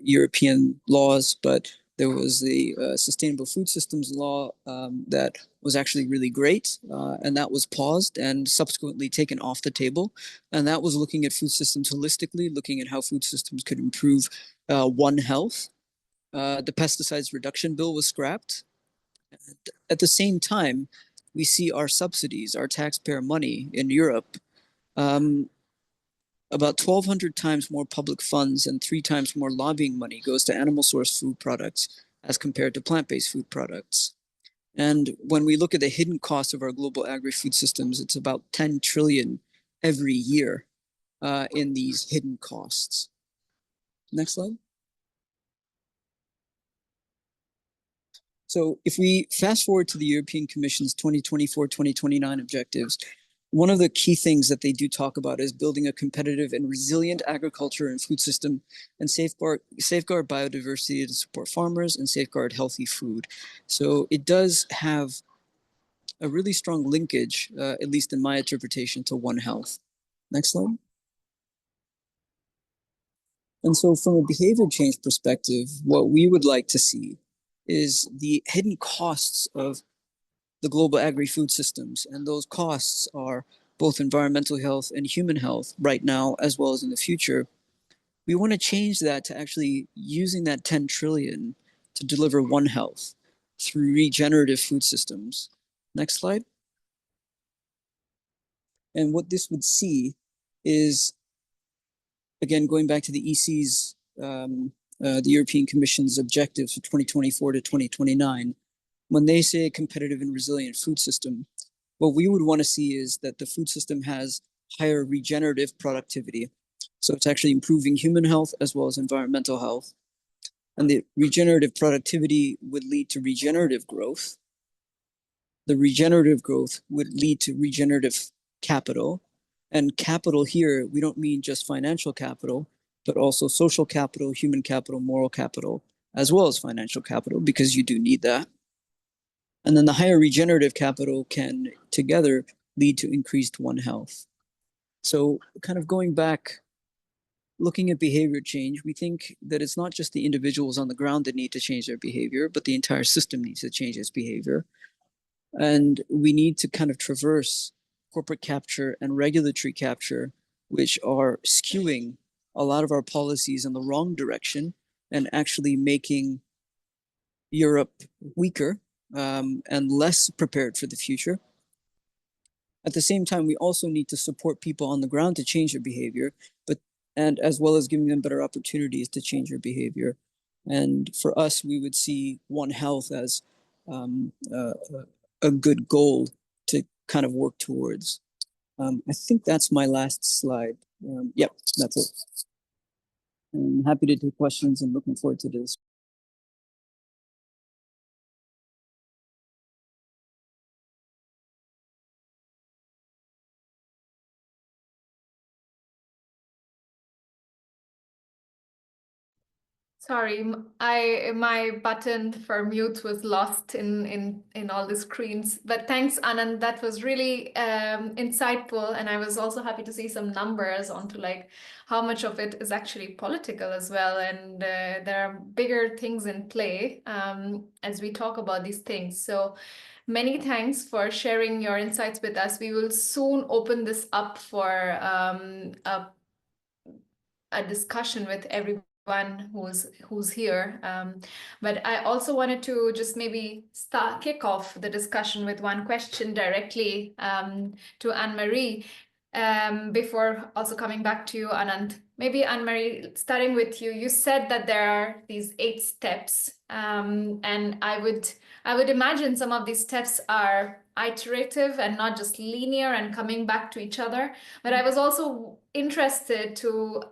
European laws, but there was the Sustainable Food Systems Law that was actually really great, and that was paused and subsequently taken off the table. And that was looking at food systems holistically, looking at how food systems could improve One Health. The Pesticides Reduction Bill was scrapped. And at the same time, we see our subsidies, our taxpayer money in Europe, about 1,200 times more public funds and 3 times more lobbying money goes to animal source food products as compared to plant-based food products. And when we look at the hidden cost of our global agri-food systems, it's about 10 trillion every year in these hidden costs. Next slide. So if we fast forward to the European Commission's 2024-2029 objectives, one of the key things that they do talk about is building a competitive and resilient agriculture and food system and safeguard biodiversity to support farmers and safeguard healthy food. So it does have a really strong linkage, at least in my interpretation, to One Health. Next slide. And so from a behavior change perspective, what we would like to see is the hidden costs of the global agri-food systems. And those costs are both environmental health and human health right now, as well as in the future. We want to change that to actually using that 10 trillion to deliver One Health through regenerative food systems. Next slide. And what this would see is, again, going back to the EC's, the European Commission's objectives for 2024 to 2029, when they say a competitive and resilient food system, what we would want to see is that the food system has higher regenerative productivity. So it's actually improving human health as well as environmental health. And the regenerative productivity would lead to regenerative growth. The regenerative growth would lead to regenerative capital. And capital here, we don't mean just financial capital, but also social capital, human capital, moral capital, as well as financial capital, because you do need that. And then the higher regenerative capital can together lead to increased One Health. So kind of going back, looking at behavior change, we think that it's not just the individuals on the ground that need to change their behavior, but the entire system needs to change its behavior. And we need to kind of traverse corporate capture and regulatory capture, which are skewing a lot of our policies in the wrong direction and actually making Europe weaker and less prepared for the future. At the same time, we also need to support people on the ground to change their behavior, and as well as giving them better opportunities to change their behavior. And for us, we would see One Health as a good goal to kind of work towards. I think that's my last slide. Yep, that's it. I'm happy to take questions and looking forward to this. Sorry, my button for mute was lost in all the screens. But thanks, Anand. That was really insightful, and I was also happy to see some numbers onto like how much of it is actually political as well. And there are bigger things in play as we talk about these things. So many thanks for sharing your insights with us. We will soon open this up for a discussion with everyone who's here, but I also wanted to just maybe kick off the discussion with one question directly to Anne-Marie before also coming back to you, Anand. Maybe Anne-Marie, starting with you, you said that there are these 8 steps, and I would imagine some of these steps are iterative and not just linear and coming back to each other. But I was also interested to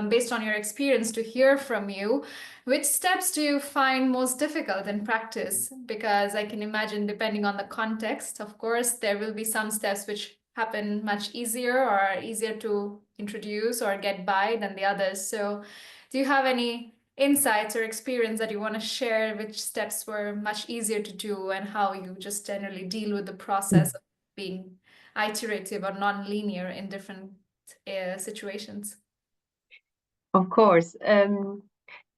based on your experience, to hear from you, which steps do you find most difficult in practice? Because I can imagine, depending on the context, of course, there will be some steps which happen much easier or are easier to introduce or get by than the others. So do you have any insights or experience that you want to share, which steps were much easier to do and how you just generally deal with the process of being iterative or non-linear in different situations? Of course.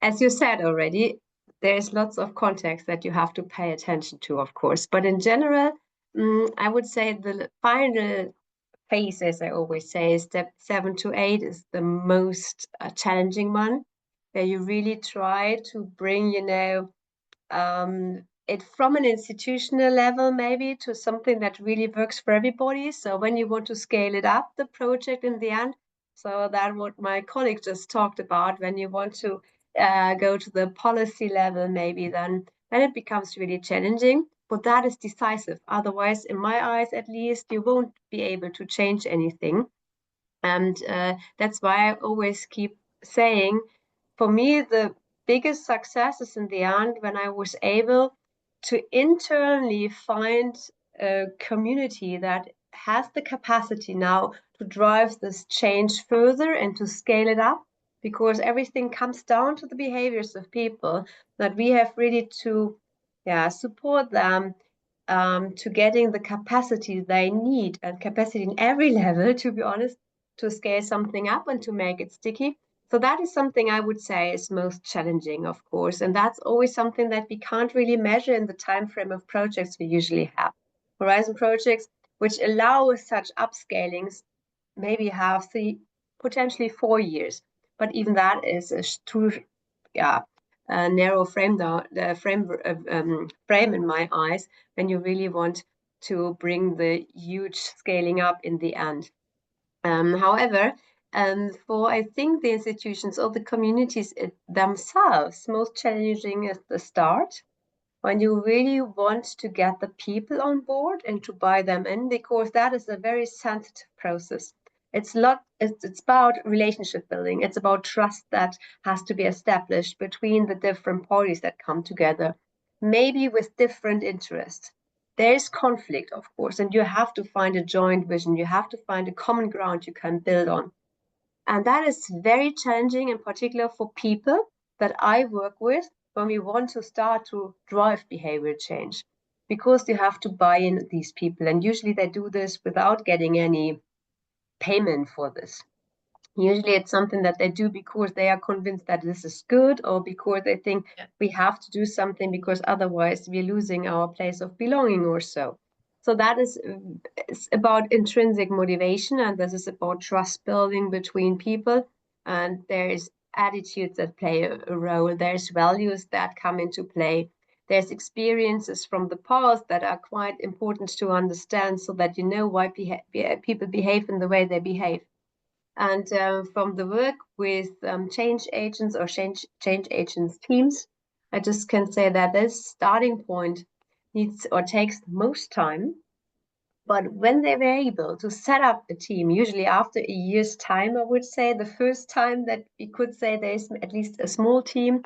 As you said already, there's lots of context that you have to pay attention to, of course. But in general, I would say the final phase, as I always say, step 7 to 8 is the most challenging one, where you really try to bring, it from an institutional level maybe to something that really works for everybody. So when you want to scale it up, the project in the end, so that what my colleague just talked about, when you want to go to the policy level, maybe then it becomes really challenging. But that is decisive. Otherwise, in my eyes at least, you won't be able to change anything. And that's why I always keep saying, for me, the biggest success is in the end when I was able to internally find a community that has the capacity now to drive this change further and to scale it up, because everything comes down to the behaviors of people, that we have really to support them to getting the capacity they need, and capacity in every level, to be honest, to scale something up and to make it sticky. So that is something I would say is most challenging, of course, and that's always something that we can't really measure in the time frame of projects we usually have. Horizon projects, which allow such upscalings, maybe have 3, potentially 4 years, but even that is too narrow frame frame in my eyes when you really want to bring the huge scaling up in the end. However, for I think the institutions or the communities themselves, most challenging is the start, when you really want to get the people on board and to buy them in, because that is a very sensitive process. It's about relationship building. It's about trust that has to be established between the different parties that come together, maybe with different interests. There is conflict, of course, and you have to find a joint vision. You have to find a common ground you can build on. And that is very challenging, in particular for people that I work with when we want to start to drive behavior change, because you have to buy in these people. And usually they do this without getting any payment for this. Usually it's something that they do because they are convinced that this is good, or because they think we have to do something because otherwise we're losing our place of belonging or so. So that is about intrinsic motivation, and this is about trust building between people. And there is attitudes that play a role. There's values that come into play. there's experiences from the past that are quite important to understand so that you know why people behave in the way they behave. And from the work with change agents or change agents teams, I just can say that this starting point needs or takes most time. But when they were able to set up a team, usually after a year's time, I would say the first time that we could say there's at least a small team,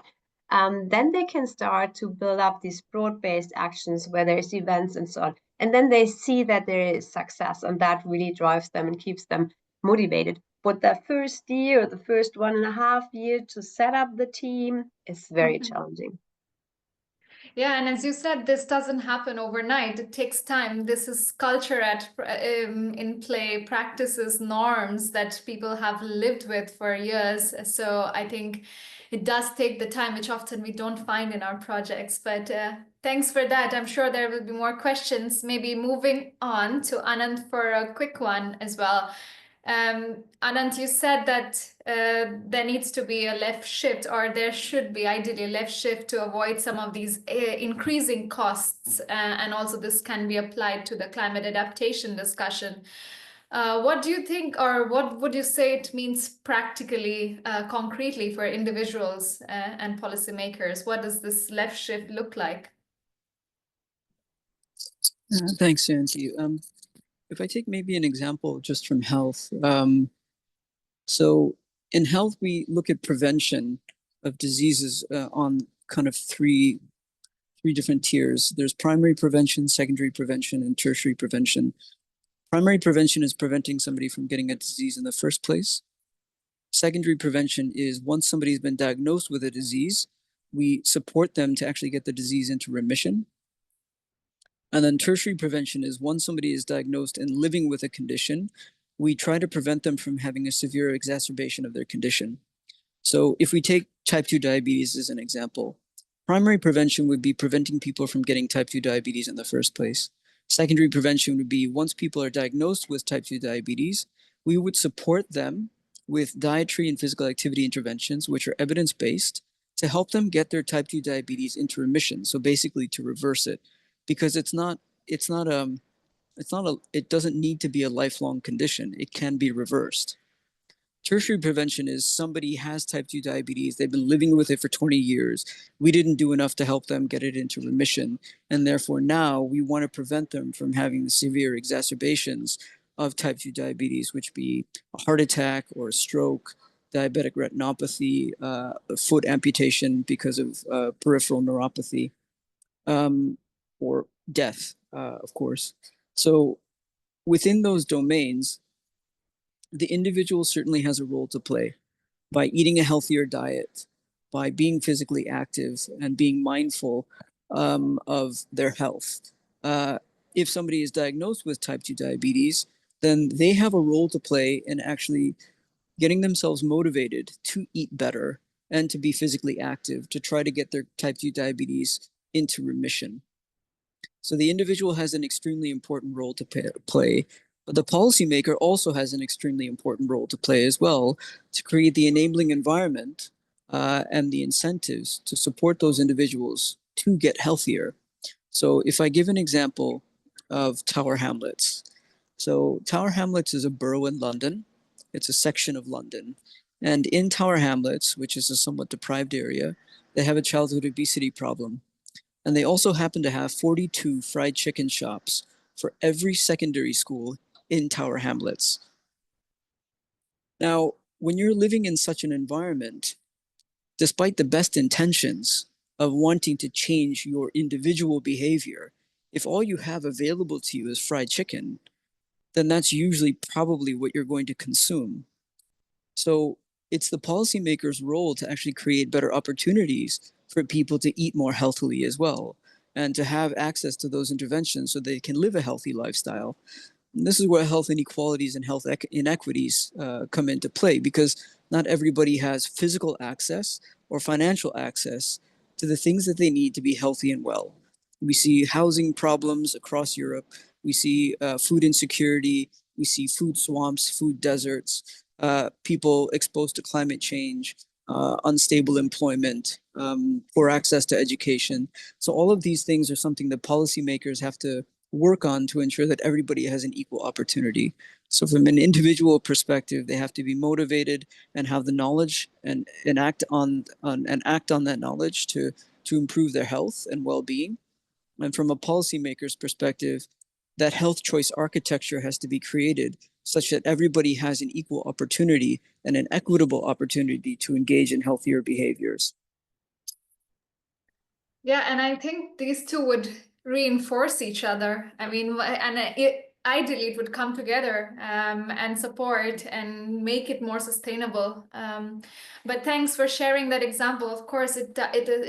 then they can start to build up these broad-based actions where there's events and so on. And then they see that there is success, and that really drives them and keeps them motivated. But the first year or the first 1.5 years to set up the team is very challenging. Yeah, and as you said, this doesn't happen overnight. It takes time. This is culture in play, practices, norms that people have lived with for years. So I think it does take the time, which often we don't find in our projects. But thanks for that. I'm sure there will be more questions. Maybe moving on to Anand for a quick one as well. Anand, you said that there needs to be a left shift, or there should be ideally a left shift to avoid some of these increasing costs. And also this can be applied to the climate adaptation discussion. What do you think, or what would you say it means practically, concretely for individuals and policymakers? What does this left shift look like? Thanks, Santi. If I take maybe an example just from health, so in health, we look at prevention of diseases on kind of three different tiers. There's primary prevention, secondary prevention, and tertiary prevention. Primary prevention is preventing somebody from getting a disease in the first place. Secondary prevention is once somebody's been diagnosed with a disease, we support them to actually get the disease into remission. And then tertiary prevention is once somebody is diagnosed and living with a condition, we try to prevent them from having a severe exacerbation of their condition. So if we take type 2 diabetes as an example, primary prevention would be preventing people from getting type 2 diabetes in the first place. Secondary prevention would be once people are diagnosed with type 2 diabetes, we would support them with dietary and physical activity interventions, which are evidence-based, to help them get their type 2 diabetes into remission. So basically to reverse it, because it doesn't need to be a lifelong condition. It can be reversed. Tertiary prevention is somebody has type 2 diabetes, they've been living with it for 20 years. We didn't do enough to help them get it into remission. And therefore now we want to prevent them from having the severe exacerbations of type 2 diabetes, which be a heart attack or a stroke, diabetic retinopathy, foot amputation because of peripheral neuropathy, or death, of course. So within those domains, the individual certainly has a role to play by eating a healthier diet, by being physically active and being mindful of their health. If somebody is diagnosed with type 2 diabetes, then they have a role to play in actually getting themselves motivated to eat better and to be physically active to try to get their type 2 diabetes into remission. So the individual has an extremely important role to play, but the policymaker also has an extremely important role to play as well to create the enabling environment and the incentives to support those individuals to get healthier. So if I give an example of Tower Hamlets. So Tower Hamlets is a borough in London. It's a section of London. And in Tower Hamlets, which is a somewhat deprived area, they have a childhood obesity problem. And they also happen to have 42 fried chicken shops for every secondary school in Tower Hamlets. Now, when you're living in such an environment, despite the best intentions of wanting to change your individual behavior, if all you have available to you is fried chicken, then that's usually probably what you're going to consume. So it's the policymaker's role to actually create better opportunities for people to eat more healthily as well, and to have access to those interventions so they can live a healthy lifestyle. And this is where health inequalities and health inequities come into play, because not everybody has physical access or financial access to the things that they need to be healthy and well. We see housing problems across Europe. We see food insecurity. We see food swamps, food deserts, people exposed to climate change, unstable employment, poor access to education. So all of these things are something that policymakers have to work on to ensure that everybody has an equal opportunity. So from an individual perspective, they have to be motivated and have the knowledge and act on that knowledge to improve their health and well-being. And from a policymaker's perspective, that health choice architecture has to be created such that everybody has an equal opportunity and an equitable opportunity to engage in healthier behaviors. Yeah, and I think these two would reinforce each other. I mean, and ideally it would come together and support and make it more sustainable. But thanks for sharing that example. Of course, it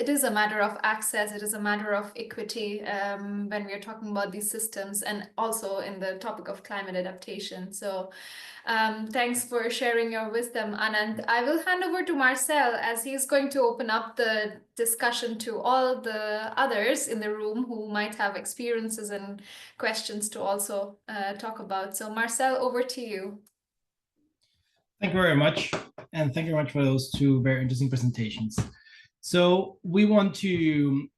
is a matter of access. It is a matter of equity when we are talking about these systems, and also in the topic of climate adaptation. So thanks for sharing your wisdom, Anand. I will hand over to Marcel as he's going to open up the discussion to all the others in the room who might have experiences and questions to also talk about. So Marcel, over to you. Thank you very much. And thank you very much for those two very interesting presentations. So we want to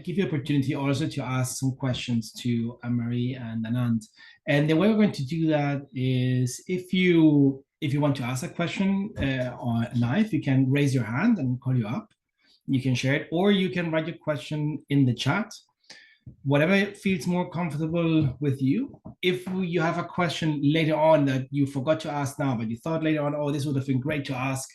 give you opportunity also to ask some questions to Anne-Marie and Anand. And the way we're going to do that is if you want to ask a question on live, you can raise your hand and we'll call you up. You can share it, or you can write your question in the chat. Whatever feels more comfortable with you. If you have a question later on that you forgot to ask now, but you thought later on, oh, this would have been great to ask,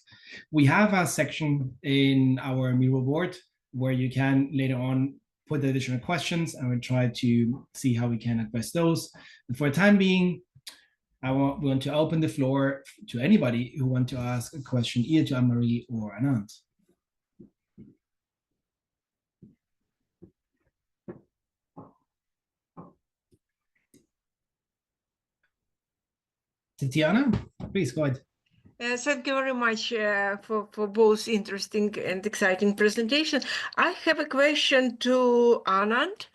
we have a section in our Miro board where you can later on put the additional questions, and we'll try to see how we can address those. And for the time being, we want to open the floor to anybody who wants to ask a question, either to Anne-Marie or Anand. Tatiana, please go ahead. Thank you very much for both interesting and exciting presentations. I have a question to Anand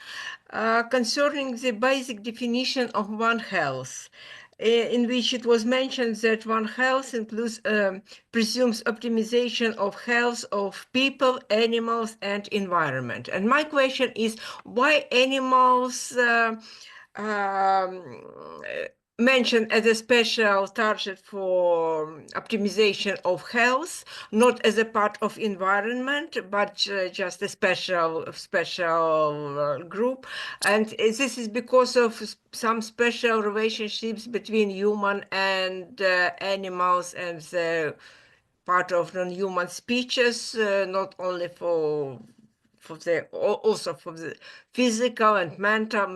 concerning the basic definition of One Health, in which it was mentioned that One Health includes presumes optimization of health of people, animals, and environment. And my question is, why animals mentioned as a special target for optimization of health, not as a part of environment, but just a special group. And this is because of some special relationships between human and animals and the part of non-human species, not only also for the physical and mental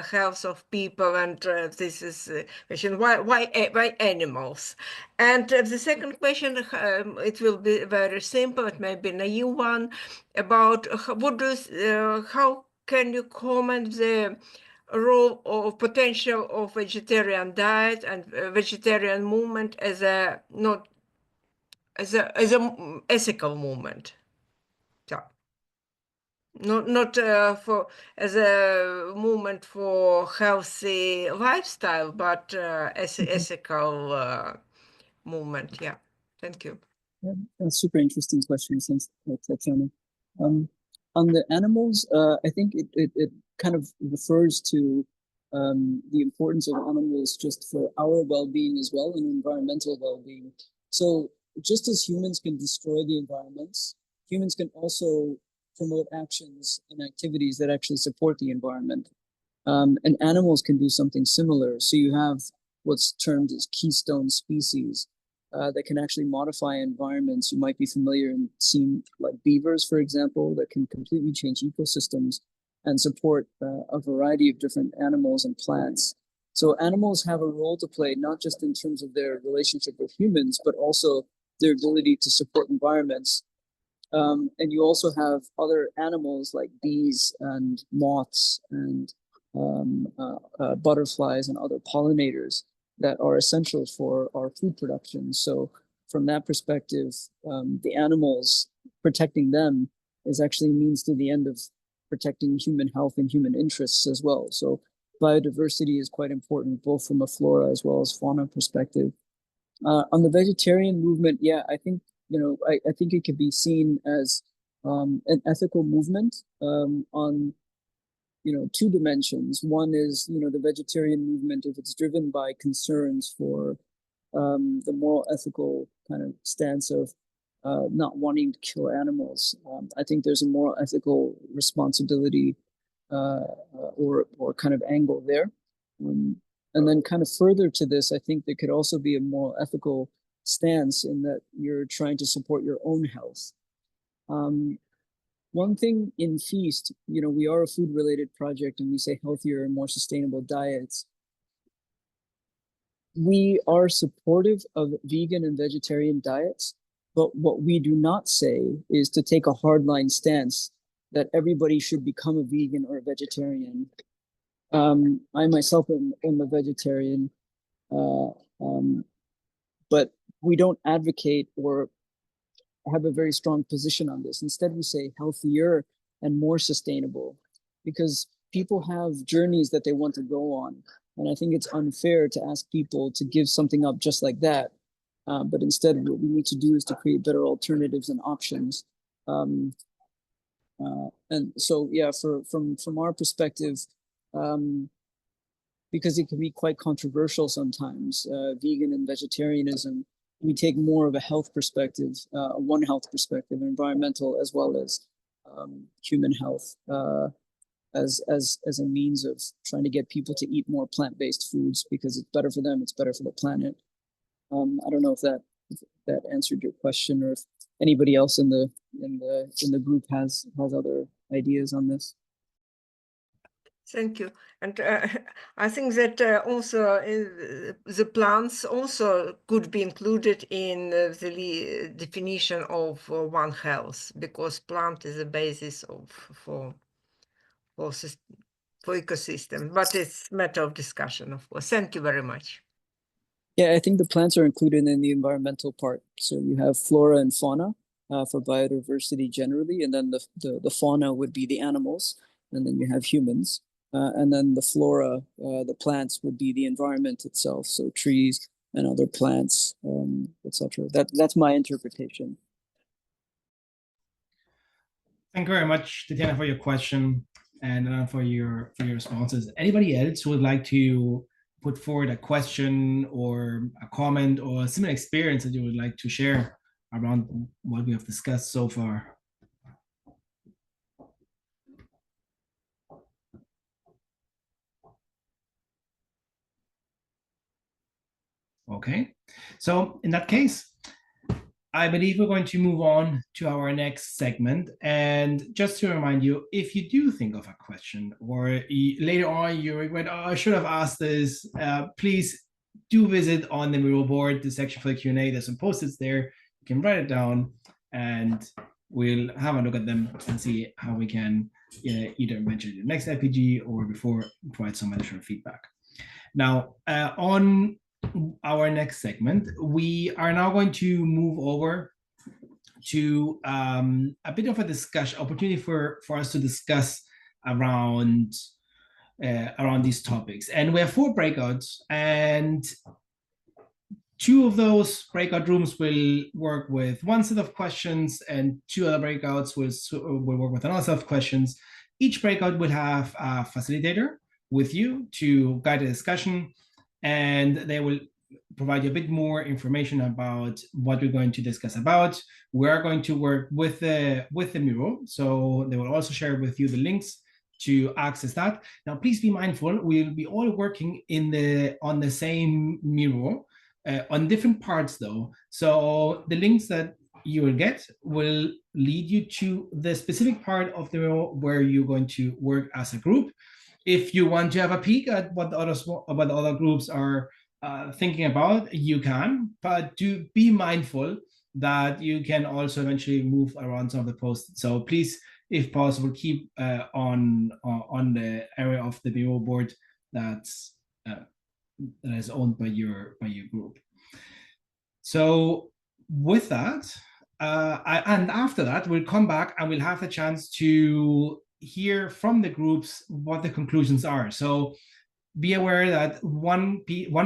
health of people, and this is question, why animals? And the second question, it will be very simple, it may be a naive one, about how can you comment the role or potential of vegetarian diet and vegetarian movement as a ethical movement? So, not for as a movement for healthy lifestyle, but as an ethical movement. Yeah, thank you. Yeah, that's super interesting question, since Tatiana. On the animals, I think it kind of refers to the importance of animals just for our well-being as well, and environmental well-being. So just as humans can destroy the environments, humans can also promote actions and activities that actually support the environment. And animals can do something similar. So you have what's termed as keystone species that can actually modify environments. You might be familiar and seen like beavers, for example, that can completely change ecosystems and support a variety of different animals and plants. So animals have a role to play, not just in terms of their relationship with humans, but also their ability to support environments. And you also have other animals like bees and moths and butterflies and other pollinators that are essential for our food production. So from that perspective, the animals, protecting them is actually means to the end of protecting human health and human interests as well. So biodiversity is quite important, both from a flora as well as fauna perspective. On the vegetarian movement, yeah, I think I think it could be seen as an ethical movement on two dimensions. One is the vegetarian movement, if it's driven by concerns for the moral ethical kind of stance of not wanting to kill animals. I think there's a moral ethical responsibility or kind of angle there. And then kind of further to this, I think there could also be a moral ethical stance in that you're trying to support your own health. One thing in Feast, we are a food-related project and we say healthier and more sustainable diets. We are supportive of vegan and vegetarian diets, but what we do not say is to take a hardline stance that everybody should become a vegan or a vegetarian. I myself am a vegetarian, but we don't advocate or have a very strong position on this. Instead, we say healthier and more sustainable, because people have journeys that they want to go on. And I think it's unfair to ask people to give something up just like that. But instead, what we need to do is to create better alternatives and options. And so, yeah, from our perspective, because it can be quite controversial sometimes, vegan and vegetarianism, we take more of a health perspective, one health perspective, environmental as well as human health, as a means of trying to get people to eat more plant-based foods because it's better for them, it's better for the planet. I don't know if that answered your question, or if anybody else in the group has other ideas on this. Thank you. And I think that also the plants also could be included in the definition of One Health, because plant is the basis for ecosystem. But it's a matter of discussion, of course. Thank you very much. Yeah, I think the plants are included in the environmental part. So you have flora and fauna for biodiversity generally, and then the fauna would be the animals, and then you have humans. And then the flora, the plants would be the environment itself, so trees and other plants, etc. That's my interpretation. Thank you very much, Tatiana, for your question and for your responses. Anybody else who would like to put forward a question or a comment or a similar experience that you would like to share around what we have discussed so far? Okay, so in that case, I believe we're going to move on to our next segment. And just to remind you, if you do think of a question or later on you regret, oh, I should have asked this, please do visit on the Miro board, the section for the Q&A. There's some post-its there. You can write it down and we'll have a look at them and see how we can either mention it in the next IPG or before provide some additional feedback. Now, on our next segment, we are now going to move over to a bit of a discussion opportunity for us to discuss around these topics. And we have 4 breakouts, and 2 of those breakout rooms will work with one set of questions, and 2 other breakouts will work with another set of questions. Each breakout will have a facilitator with you to guide the discussion, and they will provide you a bit more information about what we're going to discuss about. We are going to work with the Miro, so they will also share with you the links to access that. Now, please be mindful, we'll be all working on the same Miro, on different parts though. So the links that you will get will lead you to the specific part of the Miro where you're going to work as a group. If you want to have a peek at what the other groups are thinking about, you can, but do be mindful that you can also eventually move around some of the posts. So please, if possible, keep on the area of the Miro board that is owned by your group. So with that, and after that, we'll come back and we'll have the chance to hear from the groups what the conclusions are. So be aware that one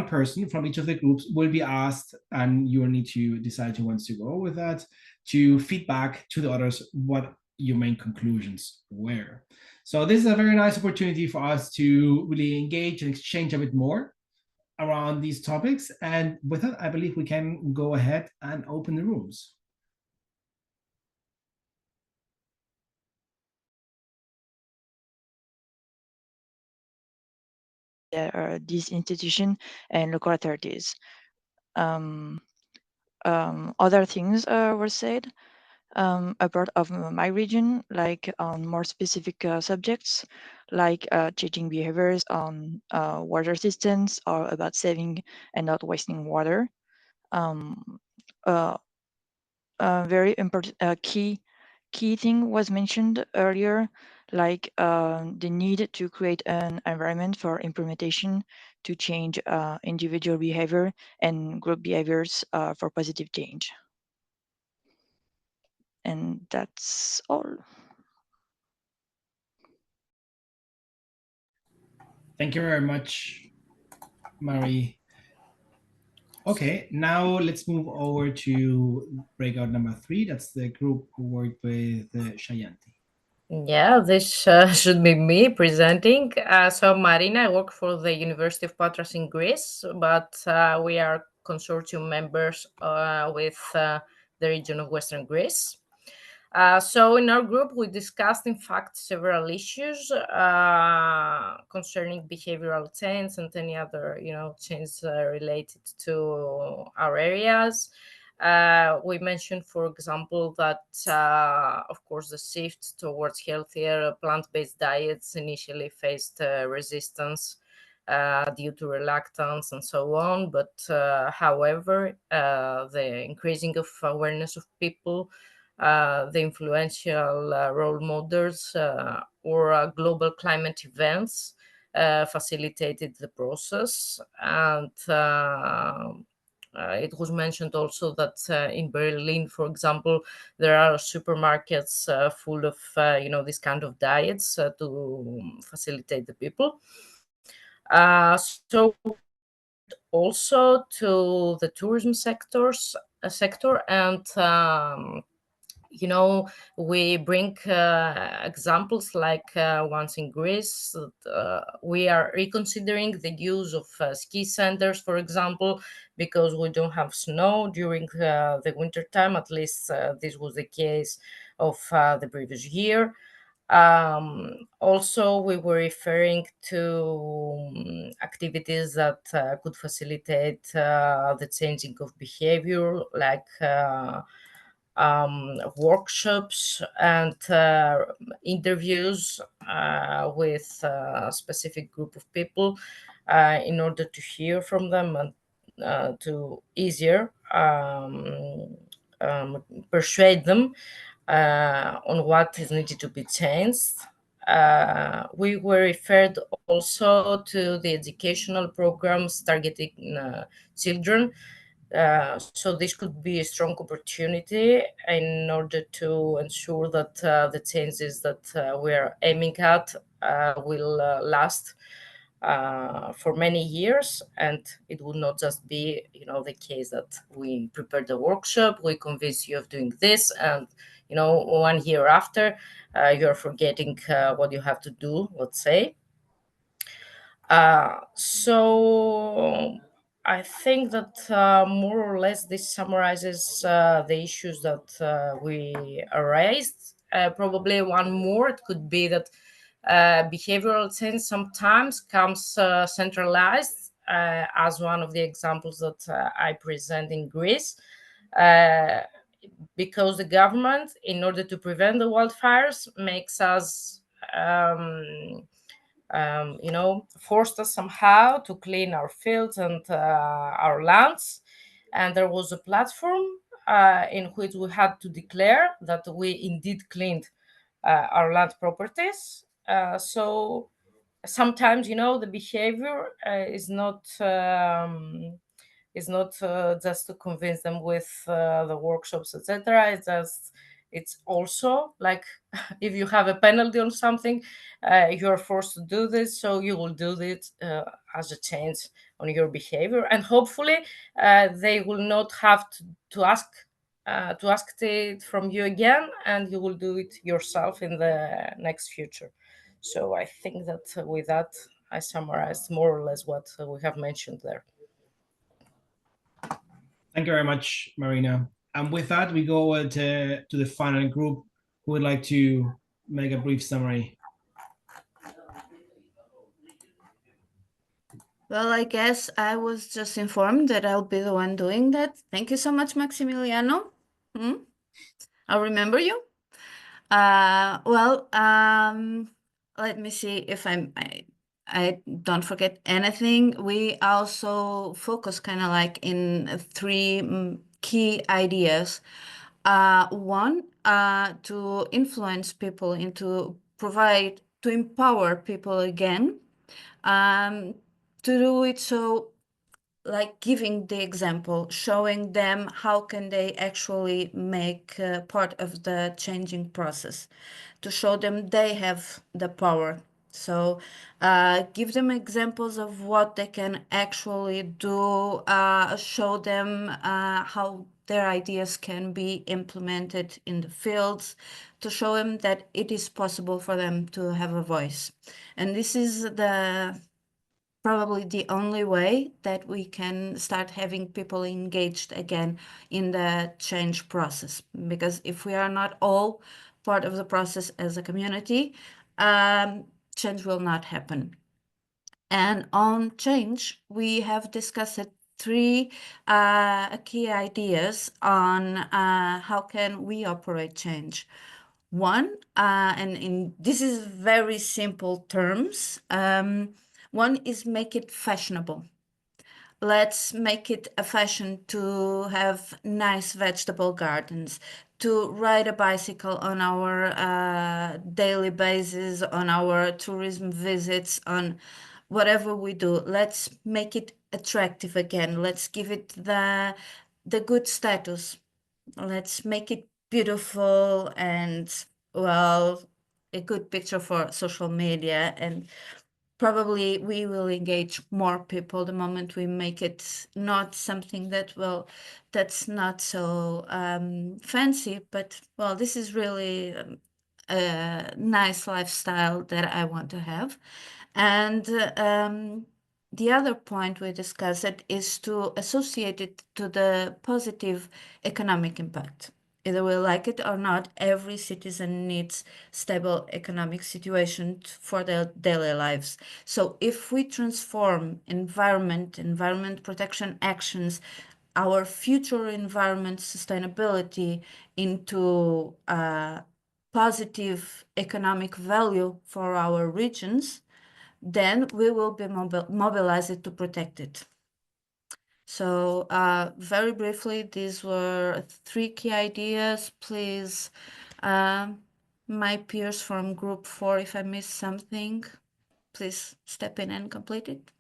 person from each of the groups will be asked, and you will need to decide who wants to go with that, to feedback to the others what your main conclusions were. So this is a very nice opportunity for us to really engage and exchange a bit more around these topics. And with that, I believe we can go ahead and open the rooms. This institution and local authorities. Other things were said about of my region, like on more specific subjects, like changing behaviors on water systems or about saving and not wasting water. Very important key thing was mentioned earlier, like the need to create an environment for implementation to change individual behavior and group behaviors for positive change. And that's all. Thank you very much, Marie. Okay, now let's move over to breakout number 3. That's the group who worked with Shayanti. Yeah, this should be me presenting. So Marina, I work for the University of Patras in Greece, but we are consortium members with the region of Western Greece. So in our group, we discussed, in fact, several issues concerning behavioral change and any other, change related to our areas. We mentioned, for example, that, of course, the shift towards healthier plant-based diets initially faced resistance due to reluctance and so on. But however, the increasing of awareness of people, the influential role models or global climate events facilitated the process. And it was mentioned also that in Berlin, for example, there are supermarkets full of, this kind of diets to facilitate the people. So also to the tourism sector, and we bring examples like once in Greece, we are reconsidering the use of ski centers, for example, because we don't have snow during the winter time. At least this was the case of the previous year. Also, we were referring to activities that could facilitate the changing of behavior, like workshops and interviews with a specific group of people in order to hear from them and to easier persuade them on what is needed to be changed. We were referred also to the educational programs targeting children. So this could be a strong opportunity in order to ensure that the changes that we are aiming at will last for many years, and it would not just be, the case that we prepare the workshop, we convince you of doing this, and 1 year after you're forgetting what you have to do, let's say. So I think that more or less this summarizes the issues that we raised. Probably one more, it could be that behavioral change sometimes comes centralized, as one of the examples that I present in Greece, because the government, in order to prevent the wildfires, makes us forced us somehow to clean our fields and our lands. And there was a platform in which we had to declare that we indeed cleaned our land properties. So sometimes, the behavior is not just to convince them with the workshops, etc. It's just It's also like if you have a penalty on something, you're forced to do this, so you will do it as a change on your behavior, and hopefully they will not have to ask it from you again, and you will do it yourself in the next future. So I think that with that, I summarized more or less what we have mentioned there. Thank you very much, Marina. And with that, we go to the final group who would like to make a brief summary. Well, I guess I was just informed that I'll be the one doing that. Thank you so much, Maximiliano. I'll remember you. Let me see if I don't forget anything. We also focus kind of like in three key ideas. One, to influence people to empower people again. To do it so, like giving the example, showing them how can they actually make part of the changing process, to show them they have the power. So give them examples of what they can actually do, show them how their ideas can be implemented in the fields, to show them that it is possible for them to have a voice. And this is probably the only way that we can start having people engaged again in the change process. Because if we are not all part of the process as a community, change will not happen. And on change, we have discussed three key ideas on how can we operate change. One, this is very simple terms. One is make it fashionable. Let's make it a fashion to have nice vegetable gardens, to ride a bicycle on our daily basis, on our tourism visits, on whatever we do. Let's make it attractive again. Let's give it the good status. Let's make it beautiful and, well, a good picture for social media. And probably we will engage more people the moment we make it not something that, well, that's not so fancy, but, well, this is really a nice lifestyle that I want to have. And the other point we discussed is to associate it to the positive economic impact. Either we like it or not, every citizen needs stable economic situation for their daily lives. So if we transform environment protection actions, our future environment sustainability into positive economic value for our regions, then we will be mobilized to protect it. So very briefly, these were three key ideas. Please, my peers from group 4, if I missed something, please step in and complete it.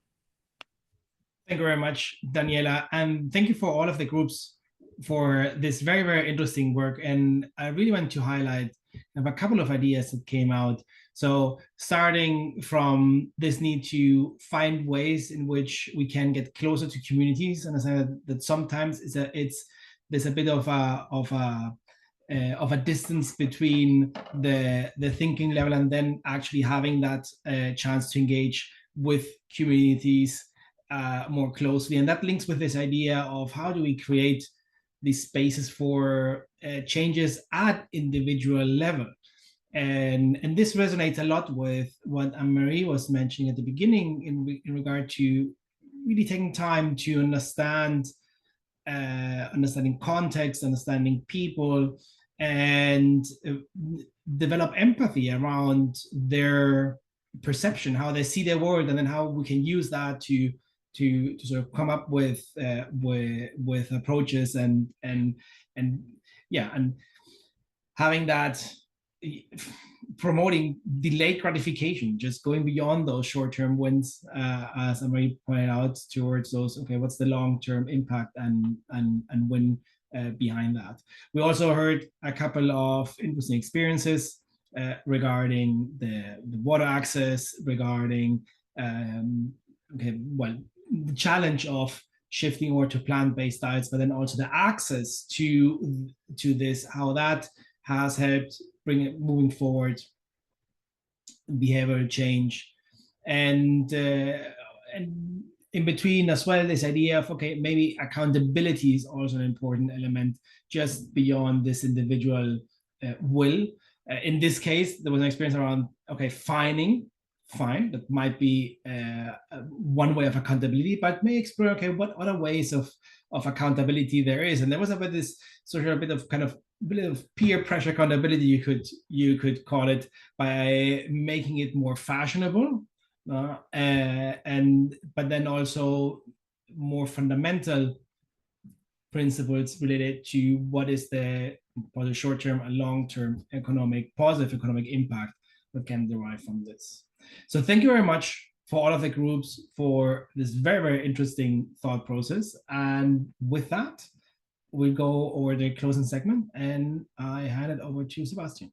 Thank you very much, Daniela. And thank you for all of the groups for this very, very interesting work. And I really want to highlight a couple of ideas that came out. So starting from this need to find ways in which we can get closer to communities. And I said that sometimes there's a bit of a distance between the thinking level and then actually having that chance to engage with communities more closely. And that links with this idea of how do we create these spaces for changes at individual level. And this resonates a lot with what Anne-Marie was mentioning at the beginning in regard to really taking time to understanding context, understanding people, and develop empathy around their perception, how they see their world, and then how we can use that to sort of come up with approaches and having that, promoting delayed gratification, just going beyond those short-term wins, as Anne-Marie pointed out, towards those, okay, what's the long-term impact, and when behind that. We also heard a couple of interesting experiences regarding the water access, regarding the challenge of shifting over to plant-based diets, but then also the access to this, how that has helped bring it moving forward behavioral change, and in between as well, this idea of, okay, maybe accountability is also an important element just beyond this individual will. In this case, there was an experience around, okay, fine, that might be one way of accountability, but may explore, okay, what other ways of accountability there is. And there was about this sort of a bit of peer pressure accountability, you could call it, by making it more fashionable, but then also more fundamental principles related to what is the short-term and long-term positive economic impact that can derive from this. So thank you very much for all of the groups for this very, very interesting thought process. And with that, we'll go over the closing segment, and I hand it over to Sebastian.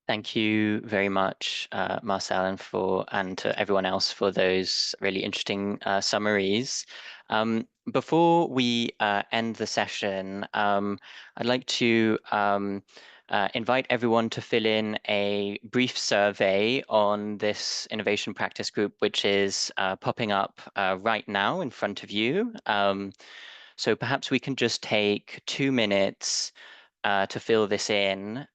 Thank you very much, Marcel, and to everyone else for those really interesting summaries. Before we end the session, I'd like to invite everyone to fill in a brief survey on this innovation practice group, which is popping up right now in front of you. So perhaps we can just take 2 minutes to fill this in.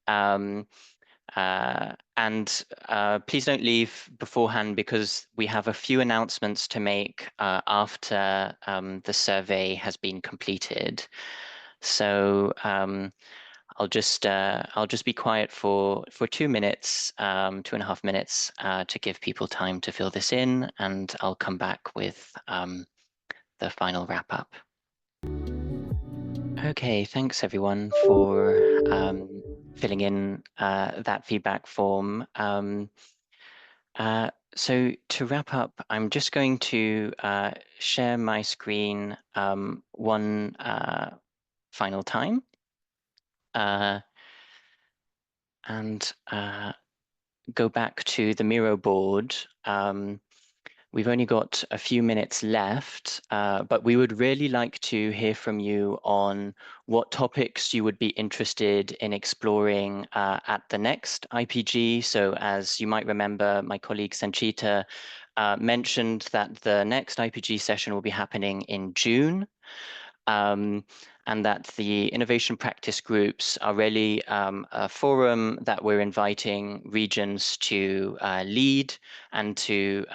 Please don't leave beforehand, because we have a few announcements to make after the survey has been completed. So I'll just be quiet for 2 minutes, 2.5 minutes, to give people time to fill this in, and I'll come back with the final wrap up. Okay, thanks everyone for filling in that feedback form. So to wrap up, I'm just going to share my screen one final time, and go back to the Miro board. We've only got a few minutes left, but we would really like to hear from you on what topics you would be interested in exploring at the next IPG. So as you might remember, my colleague Sanchita mentioned that the next IPG session will be happening in June. And that the innovation practice groups are really a forum that we're inviting regions to lead and to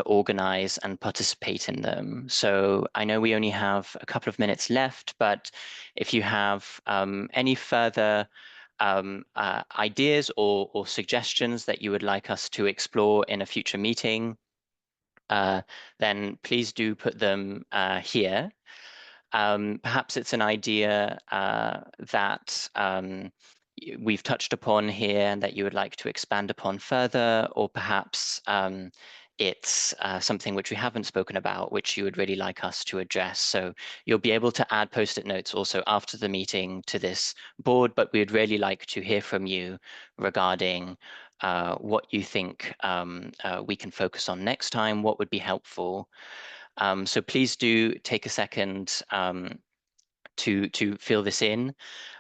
organize and participate in them. So I know we only have a couple of minutes left, but if you have any further ideas or suggestions that you would like us to explore in a future meeting, then please do put them here. Perhaps it's an idea that we've touched upon here and that you would like to expand upon further, or perhaps it's something which we haven't spoken about, which you would really like us to address. So you'll be able to add post-it notes also after the meeting to this board, but we'd really like to hear from you regarding what you think we can focus on next time, what would be helpful. So please do take a second to fill this in.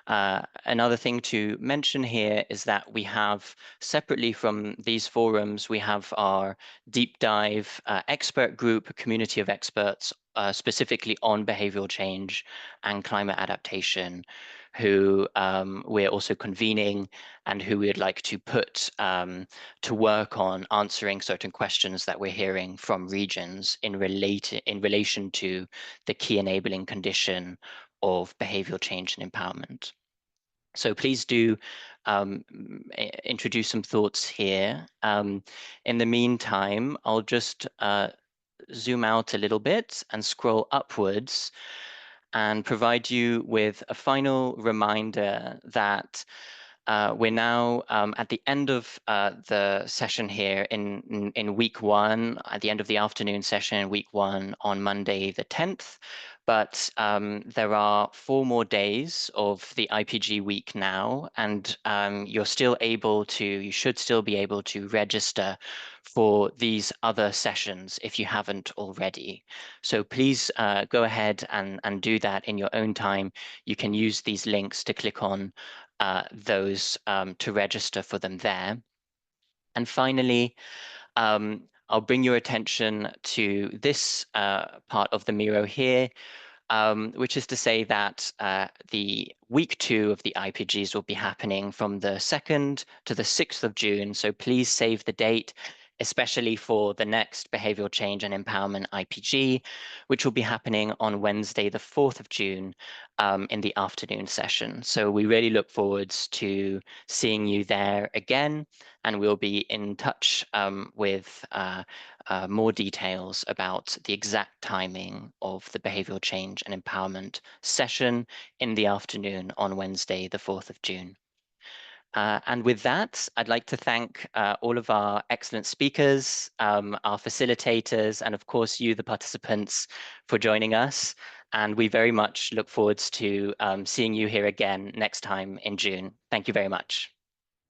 Another thing to mention here is that we have, separately from these forums, we have our deep dive expert group, a community of experts specifically on behavioral change and climate adaptation, who we're also convening and who we'd like to put to work on answering certain questions that we're hearing from regions in relation to the key enabling condition of behavioral change and empowerment. So please do introduce some thoughts here. In the meantime, I'll just zoom out a little bit and scroll upwards and provide you with a final reminder that We're now at the end of the session here in week one, at the end of the afternoon session in week one on Monday the 10th. But there are 4 more days of the IPG week now, and you should still be able to register for these other sessions if you haven't already. So please go ahead and do that in your own time. You can use these links to click on those to register for them there. And finally, I'll bring your attention to this part of the Miro here, which is to say that the week 2 of the IPGs will be happening from the 2nd to the 6th of June. So please save the date, especially for the next Behavioural Change and Empowerment IPG, which will be happening on Wednesday, the 4th of June in the afternoon session. So we really look forward to seeing you there again, and we'll be in touch with more details about the exact timing of the Behavioural Change and Empowerment session in the afternoon on Wednesday, the 4th of June. And with that, I'd like to thank all of our excellent speakers, our facilitators, and of course you, the participants, for joining us. And we very much look forward to seeing you here again next time in June. Thank you very much.